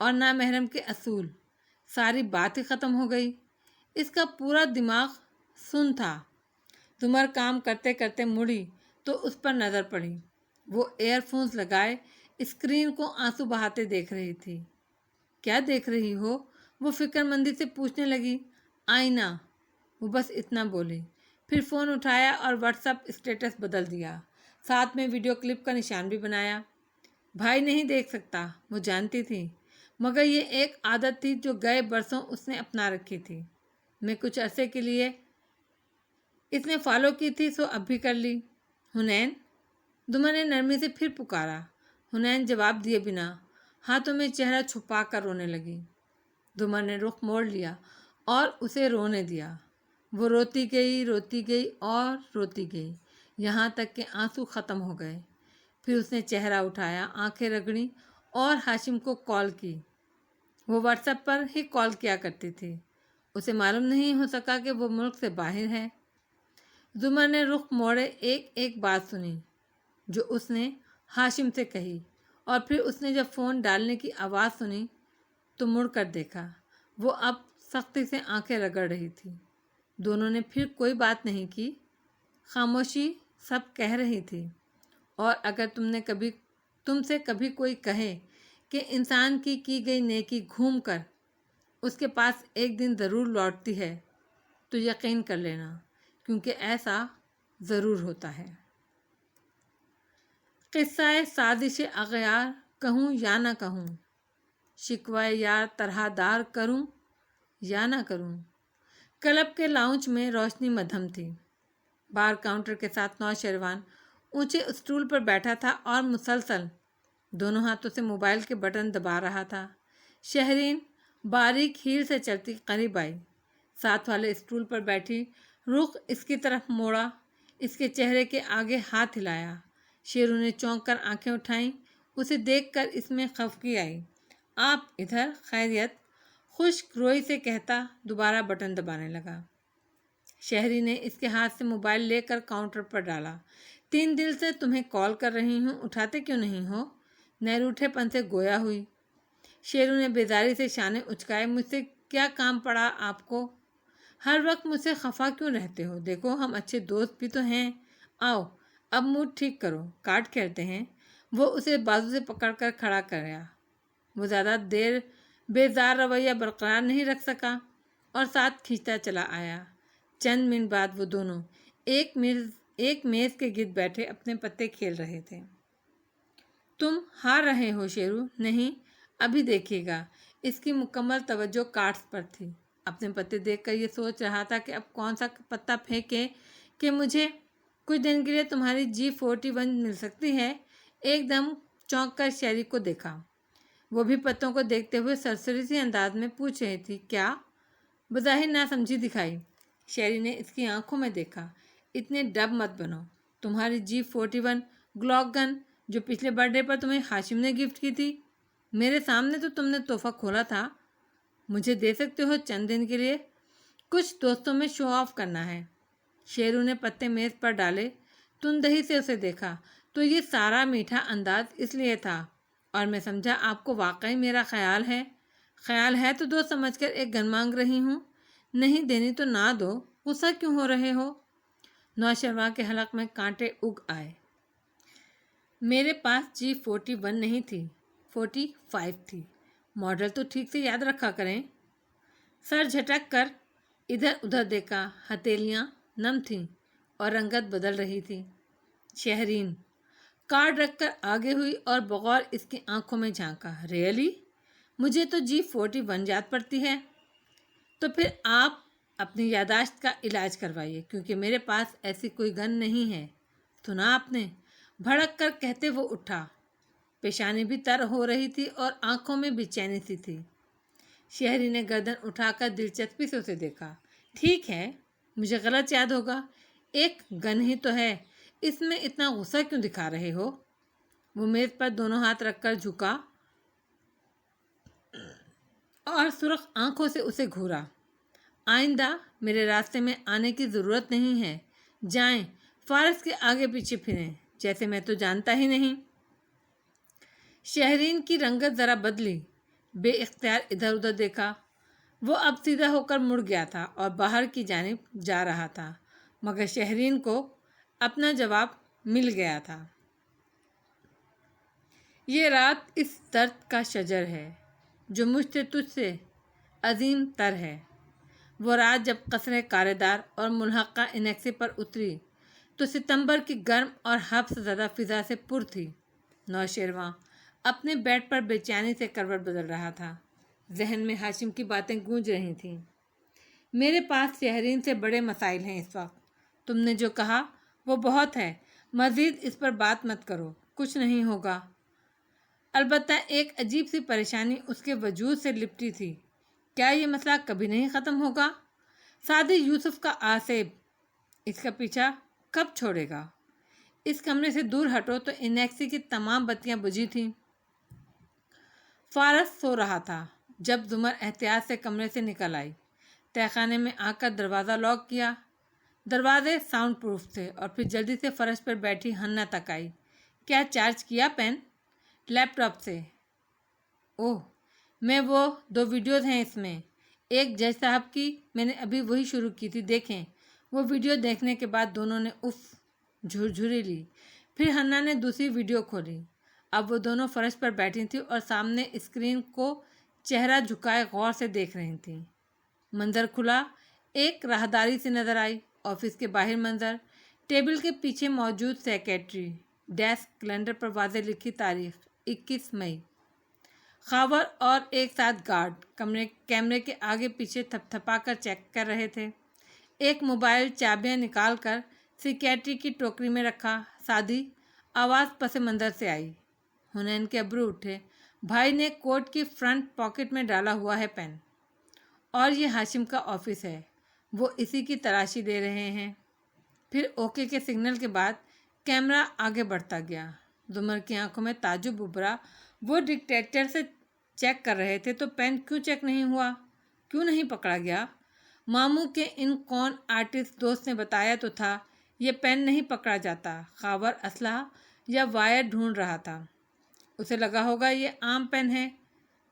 اور نامحرم کے اصول، ساری بات ہی ختم ہو گئی۔ اس کا پورا دماغ سن تھا۔ زمر کام کرتے کرتے مڑی تو اس پر نظر پڑی۔ وہ ایئر فونز لگائے اسکرین کو آنسو بہاتے دیکھ رہی تھی۔ کیا دیکھ رہی ہو؟ وہ فکر مندی سے پوچھنے لگی۔ آئینہ، وہ بس اتنا بولی، پھر فون اٹھایا اور واٹس ایپ اسٹیٹس بدل دیا، ساتھ میں ویڈیو کلپ کا نشان بھی بنایا۔ بھائی نہیں دیکھ سکتا، وہ جانتی تھی، مگر یہ ایک عادت تھی جو گئے برسوں اس نے اپنا رکھی تھی۔ میں کچھ عرصے کے لیے اس نے فالو کی تھی، سو اب بھی کر لی۔ حنین، زمر نے نرمی سے پھر پکارا۔ حنین جواب دیے بنا ہاتھوں میں چہرہ چھپا کر رونے لگی۔ زمر نے رخ موڑ لیا اور اسے رونے دیا۔ وہ روتی گئی اور روتی گئی، یہاں تک کہ آنسو ختم ہو گئے۔ پھر اس نے چہرہ اٹھایا، آنکھیں رگڑیں اور ہاشم کو کال کی۔ وہ واٹس ایپ پر ہی کال کیا کرتی تھی، اسے معلوم نہیں ہو سکا کہ وہ ملک سے باہر ہے۔ زمر نے رخ موڑے ایک ایک بات سنی جو اس نے ہاشم سے کہی، اور پھر اس نے جب فون ڈالنے کی آواز سنی تو مڑ کر دیکھا۔ وہ اب سختی سے آنکھیں رگڑ رہی تھی۔ دونوں نے پھر کوئی بات نہیں کی، خاموشی سب کہہ رہی تھی۔ اور اگر تم سے کبھی کوئی کہے کہ انسان کی گئی نیکی گھوم کر اس کے پاس ایک دن ضرور لوٹتی ہے تو یقین کر لینا، کیونکہ ایسا ضرور ہوتا ہے۔ قصہ سازش اغیار کہوں یا نہ کہوں، شکوہ یار طرح دار کروں یا نہ کروں۔ کلب کے لاؤنج میں روشنی مدھم تھی۔ بار کاؤنٹر کے ساتھ نوشیروان اونچے اسٹول پر بیٹھا تھا اور مسلسل دونوں ہاتھوں سے موبائل کے بٹن دبا رہا تھا۔ شہرین باریک ہیل سے چلتی قریب آئی، ساتھ والے اسٹول پر بیٹھی، رخ اس کی طرف موڑا، اس کے چہرے کے آگے ہاتھ ہلایا۔ شیرو نے چونک کر آنکھیں اٹھائیں، اسے دیکھ کر اس میں خفگی آئی۔ آپ ادھر؟ خیریت؟ خشک روئی سے کہتا دوبارہ بٹن دبانے لگا۔ شہری نے اس کے ہاتھ سے موبائل لے کر کاؤنٹر پر ڈالا۔ 3 دن سے تمہیں کال کر رہی ہوں، اٹھاتے کیوں نہیں ہو؟ نہروٹھے پن سے گویا ہوئی۔ شیرو نے بیزاری سے شانے اچکائے۔ مجھ سے کیا کام پڑا آپ کو؟ ہر وقت مجھ سے خفا کیوں رہتے ہو؟ دیکھو ہم اچھے دوست بھی تو ہیں۔ آؤ اب موڈ ٹھیک کرو، کارڈ کھیلتے ہیں۔ وہ اسے بازو سے پکڑ کر کھڑا کریا۔ وہ زیادہ دیر بیزار رویہ برقرار نہیں رکھ سکا اور ساتھ کھینچتا چلا آیا۔ چند منٹ بعد وہ دونوں ایک میز کے گرد بیٹھے اپنے پتے کھیل رہے تھے۔ تم ہار رہے ہو شیرو؟ نہیں، ابھی دیکھیے گا۔ اس کی مکمل توجہ کارڈز پر تھی۔ اپنے پتے دیکھ کر یہ سوچ رہا تھا کہ اب کون سا پتا پھینکے کہ مجھے کچھ دن کے لیے تمہاری G41 مل سکتی ہے۔ ایک دم چونک کر شہری کو دیکھا، وہ بھی پتوں کو دیکھتے ہوئے سرسری سی انداز میں پوچھ رہی تھی، کیا؟ بظاہر ناسمجھی دکھائی۔ شہری نے اس کی آنکھوں میں دیکھا، اتنے ڈب مت بنو۔ تمہاری G41 گلاک گن جو پچھلے برتھ ڈے پر تمہیں ہاشم نے گفٹ کی تھی، میرے سامنے تو تم نے تحفہ کھولا تھا۔ مجھے دے سکتے ہو چند دن کے لیے؟ کچھ دوستوں میں شو آف کرنا ہے۔ شیرو نے پتے میز پر ڈالے، تندہی سے اسے دیکھا تو یہ سارا میٹھا انداز اس لیے تھا، اور میں سمجھا آپ کو واقعی میرا خیال ہے تو دوست سمجھ کر ایک گن مانگ رہی ہوں۔ نہیں دینی تو نہ دو، غصہ کیوں ہو رہے ہو؟ نوشیروان کے حلق میں کانٹے اگ آئے۔ میرے پاس G41 نہیں تھی، 45 تھی۔ ماڈل تو ٹھیک سے یاد رکھا کریں۔ سر جھٹک کر ادھر ادھر دیکھا، ہتھیلیاں نم تھیں اور رنگت بدل رہی تھی۔ شہرین کارڈ رکھ کر آگے ہوئی اور بغور اس کی آنکھوں میں جھانکا۔ ریئلی؟ مجھے تو G41 یاد پڑتی ہے۔ تو پھر آپ اپنی یادداشت کا علاج کروائیے، کیونکہ میرے پاس ایسی کوئی گن نہیں ہے۔ سنا آپ نے؟ بھڑک کر کہتے وہ اٹھا۔ پیشانی بھی تر ہو رہی تھی اور آنکھوں میں بے چینی سی تھی۔ شہری نے گردن اٹھا کر دلچسپی سے اسے دیکھا۔ ٹھیک ہے، مجھے غلط یاد ہوگا، ایک گن ہی تو ہے، اس میں اتنا غصہ کیوں دکھا رہے ہو؟ وہ میز پر دونوں ہاتھ رکھ کر جھکا اور سرخ آنکھوں سے اسے گھورا۔ آئندہ میرے راستے میں آنے کی ضرورت نہیں ہے، جائیں فارس کے آگے پیچھے پھریں، جیسے میں تو جانتا ہی نہیں۔ شہرین کی رنگت ذرا بدلی، بے اختیار ادھر ادھر دیکھا۔ وہ اب سیدھا ہو کر مڑ گیا تھا اور باہر کی جانب جا رہا تھا، مگر شہرین کو اپنا جواب مل گیا تھا۔ یہ رات اس درد کا شجر ہے جو مجھ سے تجھ سے عظیم تر ہے۔ وہ رات جب قصر کارے دار اور ملحقہ انیکسی پر اتری تو ستمبر کی گرم اور حبس زدہ فضا سے پر تھی۔ نوشیروان اپنے بیڈ پر بے چینی سے کروٹ بدل رہا تھا۔ ذہن میں ہاشم کی باتیں گونج رہی تھیں۔ میرے پاس شہرین سے بڑے مسائل ہیں اس وقت۔ تم نے جو کہا وہ بہت ہے، مزید اس پر بات مت کرو، کچھ نہیں ہوگا۔ البتہ ایک عجیب سی پریشانی اس کے وجود سے لپٹی تھی۔ کیا یہ مسئلہ کبھی نہیں ختم ہوگا؟ سعدی یوسف کا آصف اس کا پیچھا کب چھوڑے گا؟ اس کمرے سے دور ہٹو تو انیکسی کی تمام بتیاں بجھی تھیں۔ فارس سو رہا تھا جب زمر احتیاط سے کمرے سے نکل آئی۔ تہہ خانے میں آ کر دروازہ لاک کیا۔ دروازے ساؤنڈ پروف تھے اور پھر جلدی سے فرش پر بیٹھی ہنّا تک آئی۔ کیا چارج کیا پین؟ لیپ ٹاپ سے۔ اوہ، میں وہ 2 ویڈیوز ہیں اس میں، ایک جج صاحب کی، میں نے ابھی وہی شروع کی تھی، دیکھیں۔ وہ ویڈیو دیکھنے کے بعد دونوں نے اف جھرجھری لی۔ پھر ہنّا نے دوسری ویڈیو کھولی۔ اب وہ دونوں فرش پر بیٹھی تھیں اور سامنے اسکرین کو چہرہ جھکائے غور سے دیکھ رہی تھیں۔ منظر کھلا ایک راہداری سے نظر آئی۔ آفس کے باہر منظر، ٹیبل کے پیچھے موجود سیکریٹری، ڈیسک کیلنڈر پر واضح لکھی تاریخ 21 مئی۔ خاور اور ایک ساتھ گارڈ کیمرے کے آگے پیچھے تھپ تھپا کر چیک کر رہے تھے۔ ایک موبائل چابیاں نکال کر سیکریٹری کی ٹوکری میں رکھا۔ سعدی آواز پس منظر سے آئی۔ حنین کے ابرو اٹھے۔ بھائی نے کوٹ کی فرنٹ پاکٹ میں ڈالا ہوا ہے پین، اور یہ ہاشم کا آفس ہے، وہ اسی کی تلاشی لے رہے ہیں۔ پھر اوکے کے سگنل کے بعد کیمرہ آگے بڑھتا گیا۔ زمر کی آنکھوں میں تعجب ابھرا۔ وہ ڈکٹیٹر سے چیک کر رہے تھے تو پین کیوں چیک نہیں ہوا؟ کیوں نہیں پکڑا گیا؟ ماموں کے ان کون آرٹسٹ دوست نے بتایا تو تھا یہ پین نہیں پکڑا جاتا۔ خاور اسلحہ یا وائر ڈھونڈ رہا تھا۔ اسے لگا ہوگا یہ عام پین ہے۔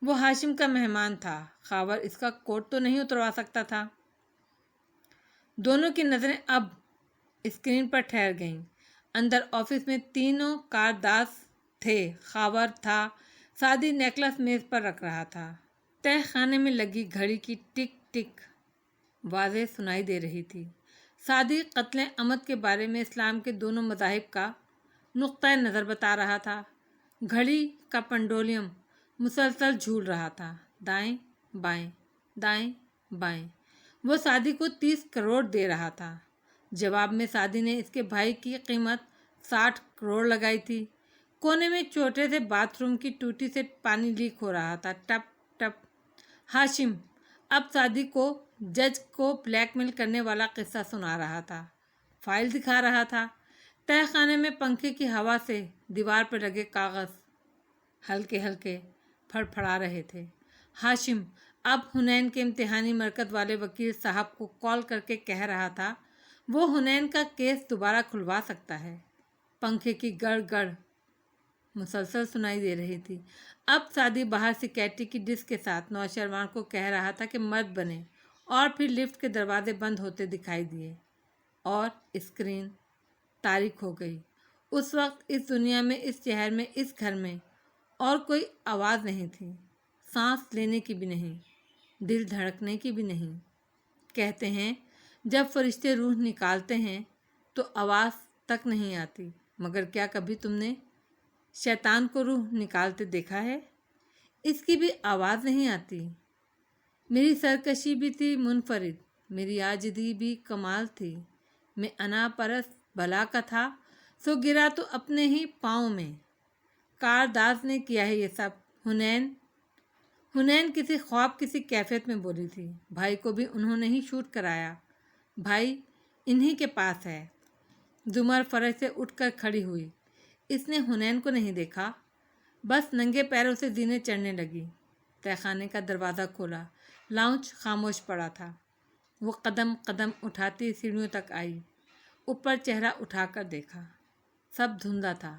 وہ ہاشم کا مہمان تھا، خاور اس کا کوٹ تو نہیں اتروا سکتا تھا۔ دونوں کی نظریں اب اسکرین پر ٹھہر گئیں۔ اندر آفس میں تینوں کارداز تھے۔ خاور تھا۔ سعدی نیکلس میز پر رکھ رہا تھا۔ تہہ خانے میں لگی گھڑی کی ٹک ٹک واضح سنائی دے رہی تھی۔ سعدی قتل عمد کے بارے میں اسلام کے دونوں مذاہب کا نقطۂ نظر بتا رہا تھا۔ گھڑی کا پنڈولیم مسلسل جھول رہا تھا، دائیں بائیں دائیں بائیں۔ وہ سعدی کو 30 کروڑ دے رہا تھا۔ جواب میں سعدی نے اس کے بھائی کی قیمت 60 کروڑ لگائی تھی۔ کونے میں چھوٹے سے باتھ روم کی ٹوٹی سے پانی لیک ہو رہا تھا، ٹپ ٹپ۔ ہاشم اب سعدی کو جج کو بلیک میل کرنے والا قصہ سنا رہا تھا، فائل دکھا رہا تھا۔ تہہ خانے میں پنکھے کی ہوا سے دیوار پر لگے کاغذ ہلکے ہلکے پھڑ پھڑا رہے تھے۔ ہاشم اب حنین کے امتحانی مرکز والے وکیل صاحب کو کال کر کے کہہ رہا تھا وہ حنین کا کیس دوبارہ کھلوا سکتا ہے۔ پنکھے کی گڑ گڑ مسلسل سنائی دے رہی تھی۔ اب سعدی باہر سیکریٹری کی ڈسک کے ساتھ نوشیروان کو کہہ رہا تھا کہ مرد بنے، اور پھر لفٹ کے دروازے بند ہوتے دکھائی دیے اور اسکرین تاریک ہو گئی۔ اس وقت اس دنیا میں، اس شہر میں، اس گھر میں اور کوئی آواز نہیں تھی، سانس لینے کی بھی نہیں، دل دھڑکنے کی بھی نہیں۔ کہتے ہیں جب فرشتے روح نکالتے ہیں تو آواز تک نہیں آتی، مگر کیا کبھی تم نے شیطان کو روح نکالتے دیکھا ہے؟ اس کی بھی آواز نہیں آتی۔ میری سرکشی بھی تھی منفرد، میری عاجزی بھی کمال تھی، میں انا پرست بھلا کا تھا، سو گرا تو اپنے ہی پاؤں میں۔ کارداز نے کیا ہے یہ سب۔ حنین کسی خواب کسی کیفیت میں بولی تھی۔ بھائی کو بھی انہوں نے ہی شوٹ کرایا، بھائی انہی کے پاس ہے۔ زمر فرش سے اٹھ کر کھڑی ہوئی۔ اس نے حنین کو نہیں دیکھا، بس ننگے پیروں سے زینے چڑھنے لگی۔ تہہ خانے کا دروازہ کھولا، لاؤنج خاموش پڑا تھا۔ وہ قدم قدم اٹھاتی سیڑھیوں تک آئی، اوپر چہرہ اٹھا کر دیکھا، سب دھندلا تھا،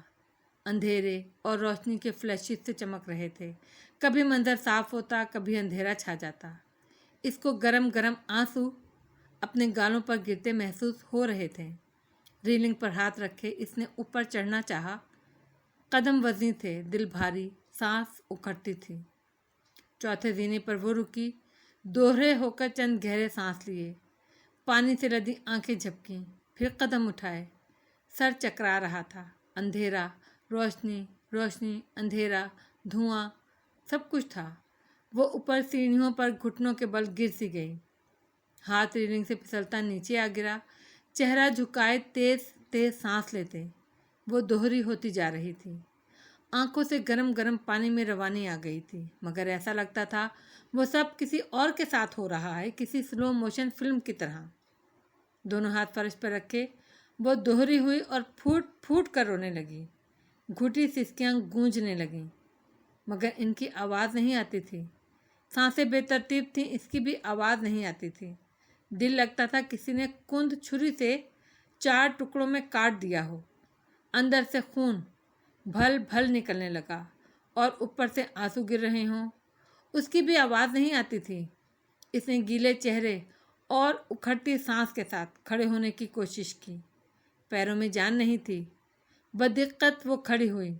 اندھیرے اور روشنی کے فلیشز سے چمک رہے تھے۔ کبھی منظر صاف ہوتا، کبھی اندھیرا چھا جاتا۔ اس کو گرم گرم آنسو اپنے گالوں پر گرتے محسوس ہو رہے تھے۔ ریلنگ پر ہاتھ رکھے اس نے اوپر چڑھنا چاہا۔ قدم وزیں تھے، دل بھاری، سانس اکھڑتی تھی۔ چوتھے زینے پر وہ رکی، دوہرے ہو کر چند گہرے سانس لیے، پانی سے لدی آنکھیں جھپکیں، پھر قدم اٹھائے۔ سر چکرا رہا تھا۔ اندھیرا، روشنی، روشنی، اندھیرا، دھواں، سب کچھ تھا۔ وہ اوپر سیڑھیوں پر گھٹنوں کے بل گر سی گئی۔ ہاتھ ریلنگ سے پھسلتا نیچے آ گرا۔ چہرہ جھکائے تیز تیز سانس لیتے، وہ دوہری ہوتی جا رہی تھی۔ آنکھوں سے گرم گرم پانی میں روانی آ گئی تھی، مگر ایسا لگتا تھا وہ سب کسی اور کے ساتھ ہو رہا ہے، کسی سلو موشن فلم کی طرح۔ دونوں ہاتھ فرش پر رکھے وہ دوہری ہوئی اور پھوٹ پھوٹ کر رونے لگی۔ گھٹی سسکیاں گونجنے لگیں، مگر ان کی آواز نہیں آتی تھی۔ سانسیں بے ترتیب تھیں، اس کی بھی آواز نہیں آتی تھی۔ دل لگتا تھا کسی نے کند چھری سے 4 ٹکڑوں میں کاٹ دیا ہو۔ اندر سے خون بھل بھل نکلنے لگا اور اوپر سے آنسو گر رہے ہوں۔ اس کی بھی آواز نہیں آتی تھی۔ اس نے گیلے چہرے اور اکھڑتی سانس کے ساتھ کھڑے ہونے کی کوشش کی۔ پیروں میں جان نہیں تھی۔ بدقت وہ کھڑی ہوئی،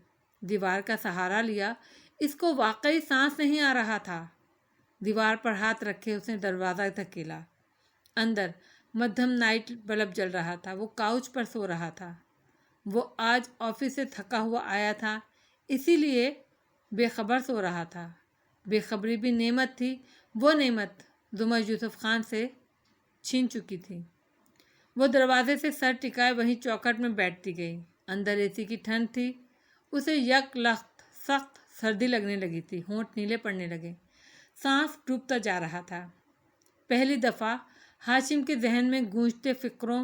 دیوار کا سہارا لیا۔ اس کو واقعی سانس نہیں آ رہا تھا۔ دیوار پر ہاتھ رکھے اس نے دروازہ دھکیلا۔ اندر مدھم نائٹ بلب جل رہا تھا۔ وہ کاؤچ پر سو رہا تھا۔ وہ آج آفس سے تھکا ہوا آیا تھا، اسی لیے بے خبر سو رہا تھا۔ بے خبری بھی نعمت تھی، وہ نعمت زمر یوسف خان سے چھین چکی تھی۔ وہ دروازے سے سر ٹکائے وہیں چوکھٹ میں بیٹھتی گئی۔ اندر اے سی کی ٹھنڈ تھی، اسے یک لخت سخت سردی لگنے لگی تھی، ہونٹ نیلے پڑنے لگے، سانس ڈوبتا جا رہا تھا۔ پہلی دفعہ ہاشم کے ذہن میں گونجتے فکروں،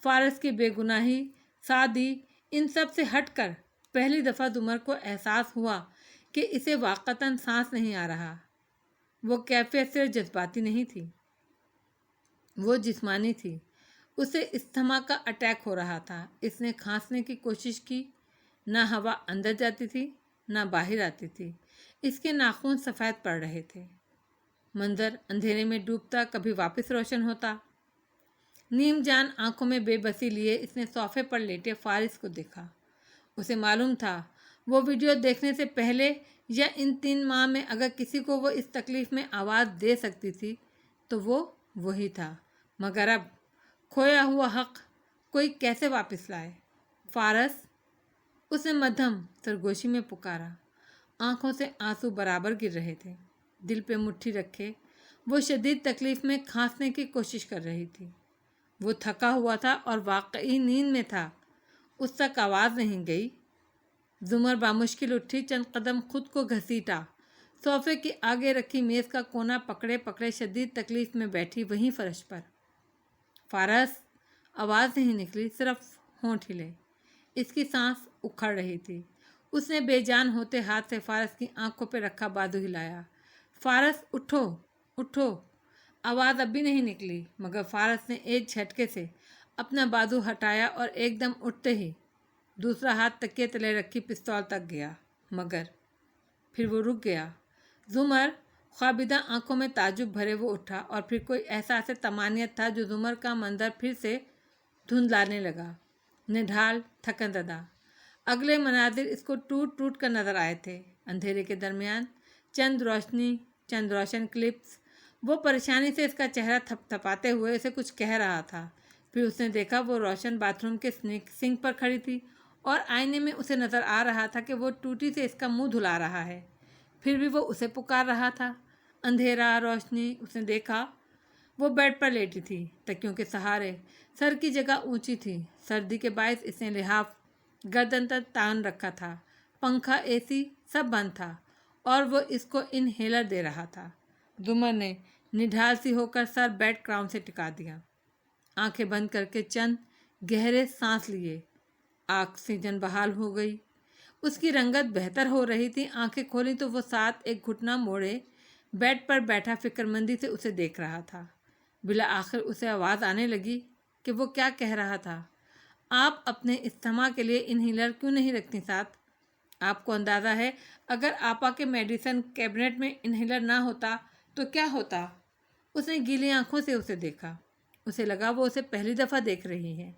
فارس کی بے گناہی، سعدی، ان سب سے ہٹ کر پہلی دفعہ زمر کو احساس ہوا کہ اسے واقعتاً سانس نہیں آ رہا۔ وہ کیفیت سے جذباتی نہیں تھی، وہ جسمانی تھی۔ اسے استھما کا اٹیک ہو رہا تھا۔ اس نے کھانسنے کی کوشش کی، نہ ہوا اندر جاتی تھی نہ باہر آتی تھی۔ اس کے ناخن سفید پڑ رہے تھے۔ منظر اندھیرے میں ڈوبتا، کبھی واپس روشن ہوتا۔ نیم جان آنکھوں میں بے بسی لیے اس نے صوفے پر لیٹے فارس کو دیکھا۔ اسے معلوم تھا وہ ویڈیو دیکھنے سے پہلے یا ان 3 ماہ میں اگر کسی کو وہ اس تکلیف میں آواز دے سکتی تھی تو وہ وہی تھا، مگر اب کھویا ہوا حق کوئی کیسے واپس لائے؟ فارس، اس نے مدھم سرگوشی میں پکارا۔ آنکھوں سے آنسو برابر گر رہے تھے۔ دل پہ مٹھی رکھے وہ شدید تکلیف میں کھانسنے کی کوشش کر رہی تھی۔ وہ تھکا ہوا تھا اور واقعی نیند میں تھا۔ اس تک آواز نہیں گئی۔ زمر بامشکل اٹھی، چند قدم خود کو گھسیٹا، صوفے کی آگے رکھی میز کا کونا پکڑے پکڑے شدید تکلیف میں بیٹھی وہیں فرش پر۔ فارس، آواز نہیں نکلی، صرف ہونٹ ہلے۔ اس کی سانس اکھڑ رہی تھی۔ اس نے بے جان ہوتے ہاتھ سے فارس کی آنکھوں پہ رکھا بازو ہلایا۔ فارس، اٹھو اٹھو۔ آواز اب بھی نہیں نکلی، مگر فارس نے ایک جھٹکے سے اپنا بازو ہٹایا اور ایک دم اٹھتے ہی دوسرا ہاتھ تکیے تلے رکھی پستول تک گیا، مگر پھر وہ رک گیا۔ زمر، خوابیدہ آنکھوں میں تعجب بھرے وہ اٹھا اور پھر کوئی احساس طمانینت تھا جو زمر کا منظر پھر سے دھندلانے لگا۔ نڈھال، تھکن زدہ، اگلے مناظر اس کو ٹوٹ ٹوٹ کر نظر آئے تھے۔ اندھیرے کے درمیان چند روشن کلپس۔ وہ پریشانی سے اس کا چہرہ تھپ تھپاتے ہوئے اسے کچھ کہہ رہا تھا۔ پھر اس نے دیکھا وہ روشن باتھ روم کے سنک پر کھڑی تھی اور آئینے میں اسے نظر آ رہا تھا کہ وہ ٹوٹی سے اس کا منہ دھلا رہا ہے۔ پھر بھی وہ اسے پکار رہا تھا۔ اندھیرا، روشنی، اس نے دیکھا وہ بیڈ پر لیٹی تھی، تکیوں کے سہارے، سر کی جگہ اونچی تھی۔ سردی کے باعث اس نے لحاف گردن تک تان رکھا تھا۔ پنکھا، اے سی سب بند تھا اور وہ اس کو انہیلر دے رہا تھا۔ زمر نے نڈھال سی ہو کر سر بیڈ کراؤن سے ٹکا دیا، آنکھیں بند کر کے چند گہرے سانس لیے۔ آکسیجن بحال ہو گئی، اس کی رنگت بہتر ہو رہی تھی۔ آنکھیں کھولی تو وہ ساتھ ایک گھٹنا موڑے بیڈ پر بیٹھا فکر مندی سے اسے دیکھ رہا تھا۔ بالآخر اسے آواز آنے لگی کہ وہ کیا کہہ رہا تھا۔ آپ اپنے استھما کے لیے انہیلر کیوں نہیں رکھتی ساتھ؟ آپ کو اندازہ ہے اگر آپا کے میڈیسن کیبنٹ میں انہیلر نہ ہوتا تو کیا ہوتا؟ اس نے گیلی آنکھوں سے اسے دیکھا. اسے لگا وہ اسے پہلی دفعہ دیکھ رہی ہے.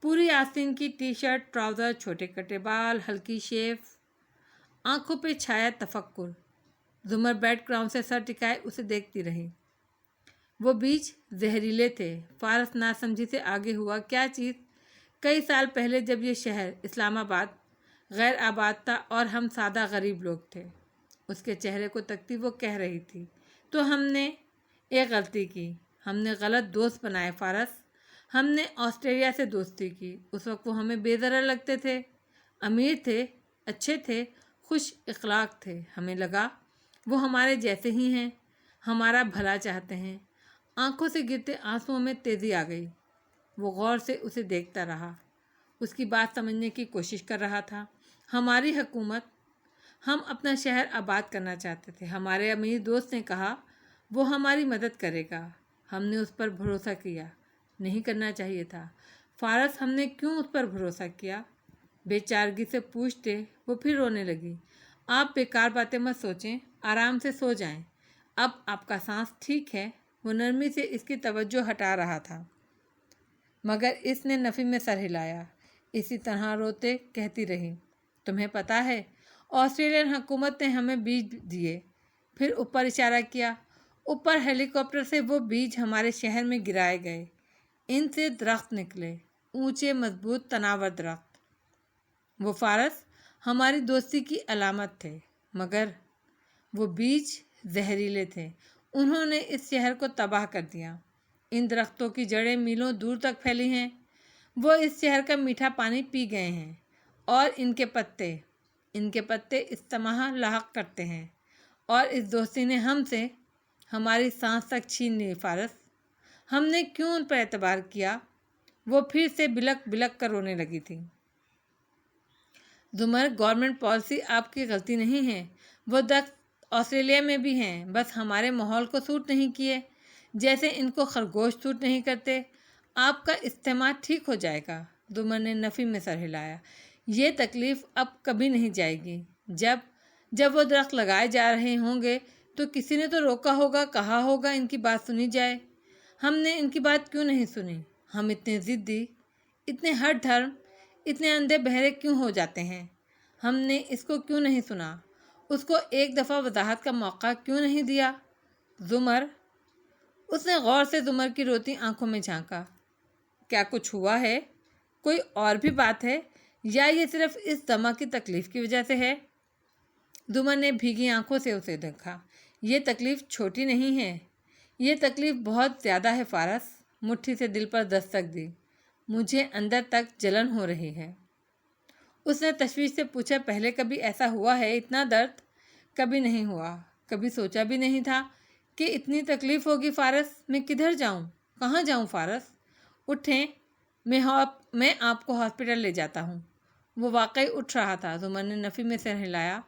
پوری آستین کی ٹی شرٹ، ٹراؤزر، چھوٹے کٹے بال، ہلکی شیف، آنکھوں پہ چھایا تفکر. زمر بیڈ گراؤنڈ سے سر ٹکائے اسے دیکھتی رہی. وہ بیج زہریلے تھے. فارس ناسمجھی سے آگے ہوا. کیا چیز؟ کئی سال پہلے جب یہ شہر اسلام آباد غیر آباد تھا اور ہم سادہ غریب لوگ تھے. اس کے چہرے کو تکتی وہ کہہ رہی تھی. تو ہم نے ایک غلطی کی. ہم نے غلط دوست بنائے فارس. ہم نے آسٹریلیا سے دوستی کی. اس وقت وہ ہمیں بے ضرر لگتے تھے. امیر تھے، اچھے تھے، خوش اخلاق تھے. ہمیں لگا وہ ہمارے جیسے ہی ہیں، ہمارا بھلا چاہتے ہیں. آنکھوں سے گرتے آنسوؤں میں تیزی آ گئی. وہ غور سے اسے دیکھتا رہا. اس کی بات سمجھنے کی کوشش کر رہا تھا. ہماری حکومت، ہم اپنا شہر آباد کرنا چاہتے تھے. ہمارے امیر دوست نے کہا وہ ہماری مدد کرے گا. ہم نے اس پر بھروسہ کیا. نہیں کرنا چاہیے تھا. فارس، ہم نے کیوں اس پر بھروسہ کیا؟ بے چارگی سے پوچھتے وہ پھر رونے لگی. آپ بیکار باتیں مت سوچیں، آرام سے سو جائیں. اب آپ کا سانس ٹھیک ہے؟ وہ نرمی سے اس کی توجہ ہٹا رہا تھا، مگر اس نے نفی میں سر ہلایا. اسی طرح روتے کہتی رہی. تمہیں پتہ ہے آسٹریلین حکومت نے ہمیں بیج دیے. پھر اوپر اشارہ کیا. اوپر ہیلی کاپٹر سے وہ بیج ہمارے شہر میں گرائے گئے. ان سے درخت نکلے، اونچے مضبوط تناور درخت. وہ فارس ہماری دوستی کی علامت تھے، مگر وہ بیج زہریلے تھے. انہوں نے اس شہر کو تباہ کر دیا. ان درختوں کی جڑیں میلوں دور تک پھیلی ہیں. وہ اس شہر کا میٹھا پانی پی گئے ہیں اور ان کے پتے استماع لاحق کرتے ہیں. اور اس دوستی نے ہم سے ہماری سانس تک چھین لی. فارس، ہم نے کیوں ان پر اعتبار کیا؟ وہ پھر سے بلک بلک کر رونے لگی تھی. زمر، گورنمنٹ پالیسی آپ کی غلطی نہیں ہے. وہ درخت آسٹریلیا میں بھی ہیں، بس ہمارے ماحول کو سوٹ نہیں کیے، جیسے ان کو خرگوش سوٹ نہیں کرتے. آپ کا استماع ٹھیک ہو جائے گا. زمر نے نفی میں سر ہلایا. یہ تکلیف اب کبھی نہیں جائے گی. جب وہ درخت لگائے جا رہے ہوں گے تو کسی نے تو روکا ہوگا، کہا ہوگا ان کی بات سنی جائے. ہم نے ان کی بات کیوں نہیں سنی؟ ہم اتنے ضدی، اتنے ہٹ دھرم، اتنے اندھے بہرے کیوں ہو جاتے ہیں؟ ہم نے اس کو کیوں نہیں سنا؟ اس کو ایک دفعہ وضاحت کا موقع کیوں نہیں دیا؟ زمر، اس نے غور سے زمر کی روتی آنکھوں میں جھانکا. کیا کچھ ہوا ہے؟ کوئی اور بھی بات ہے یا یہ صرف اس دمہ کی تکلیف کی وجہ سے ہے؟ زمر نے بھیگی آنکھوں سے اسے دیکھا. یہ تکلیف چھوٹی نہیں ہے، یہ تکلیف بہت زیادہ ہے فارس. مٹھی سے دل پر دستک دی. مجھے اندر تک جلن ہو رہی ہے. اس نے تشویش سے پوچھا. پہلے کبھی ایسا ہوا ہے؟ اتنا درد کبھی نہیں ہوا. کبھی سوچا بھی نہیں تھا کہ اتنی تکلیف ہوگی. فارس، میں کدھر جاؤں؟ کہاں جاؤں؟ فارس اٹھیں، میں آپ کو ہاسپٹل لے جاتا ہوں. وہ واقعی اٹھ رہا تھا. زمر نے نفی میں سر ہلایا.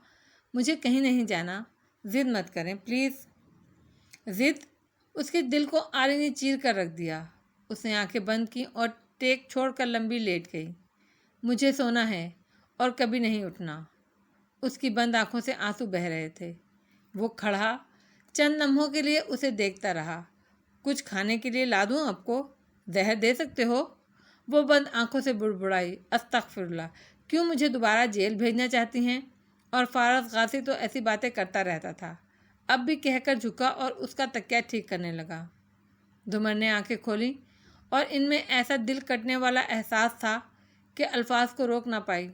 مجھے کہیں نہیں جانا. ضد مت کریں پلیز. ضد؟ اس کے دل کو آری نے چیر کر رکھ دیا. اس نے آنکھیں بند کی اور ٹیک چھوڑ کر لمبی لیٹ گئی. مجھے سونا ہے اور کبھی نہیں اٹھنا. اس کی بند آنکھوں سے آنسو بہہ رہے تھے. وہ کھڑا چند لمحوں کے لیے اسے دیکھتا رہا. کچھ کھانے کے لیے لا دوں آپ کو؟ زہر دے سکتے ہو؟ وہ بند آنکھوں سے بڑبڑائی. استغفر اللہ، کیوں مجھے دوبارہ جیل بھیجنا چاہتی ہیں؟ اور فارس غازی تو ایسی باتیں کرتا رہتا تھا. اب بھی کہہ کر جھکا اور اس کا تکیہ ٹھیک کرنے لگا. زمر نے آنکھیں کھولیں اور ان میں ایسا دل کٹنے والا احساس تھا کہ الفاظ کو روک نہ پائی.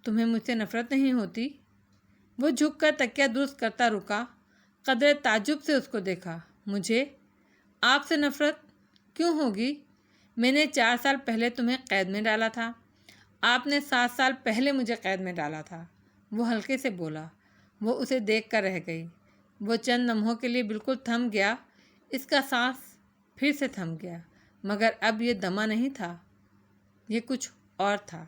تمہیں مجھ سے نفرت نہیں ہوتی؟ وہ جھک کر تکیہ درست کرتا رکا. قدرے تعجب سے اس کو دیکھا. مجھے آپ سے نفرت کیوں ہوگی؟ میں نے 4 سال پہلے تمہیں قید میں ڈالا تھا. آپ نے 7 سال پہلے مجھے قید میں ڈالا تھا. وہ ہلکے سے بولا. وہ اسے دیکھ کر رہ گئی. وہ چند لمحوں کے لیے بالکل تھم گیا. اس کا سانس پھر سے تھم گیا. مگر اب یہ دمہ نہیں تھا، یہ کچھ اور تھا.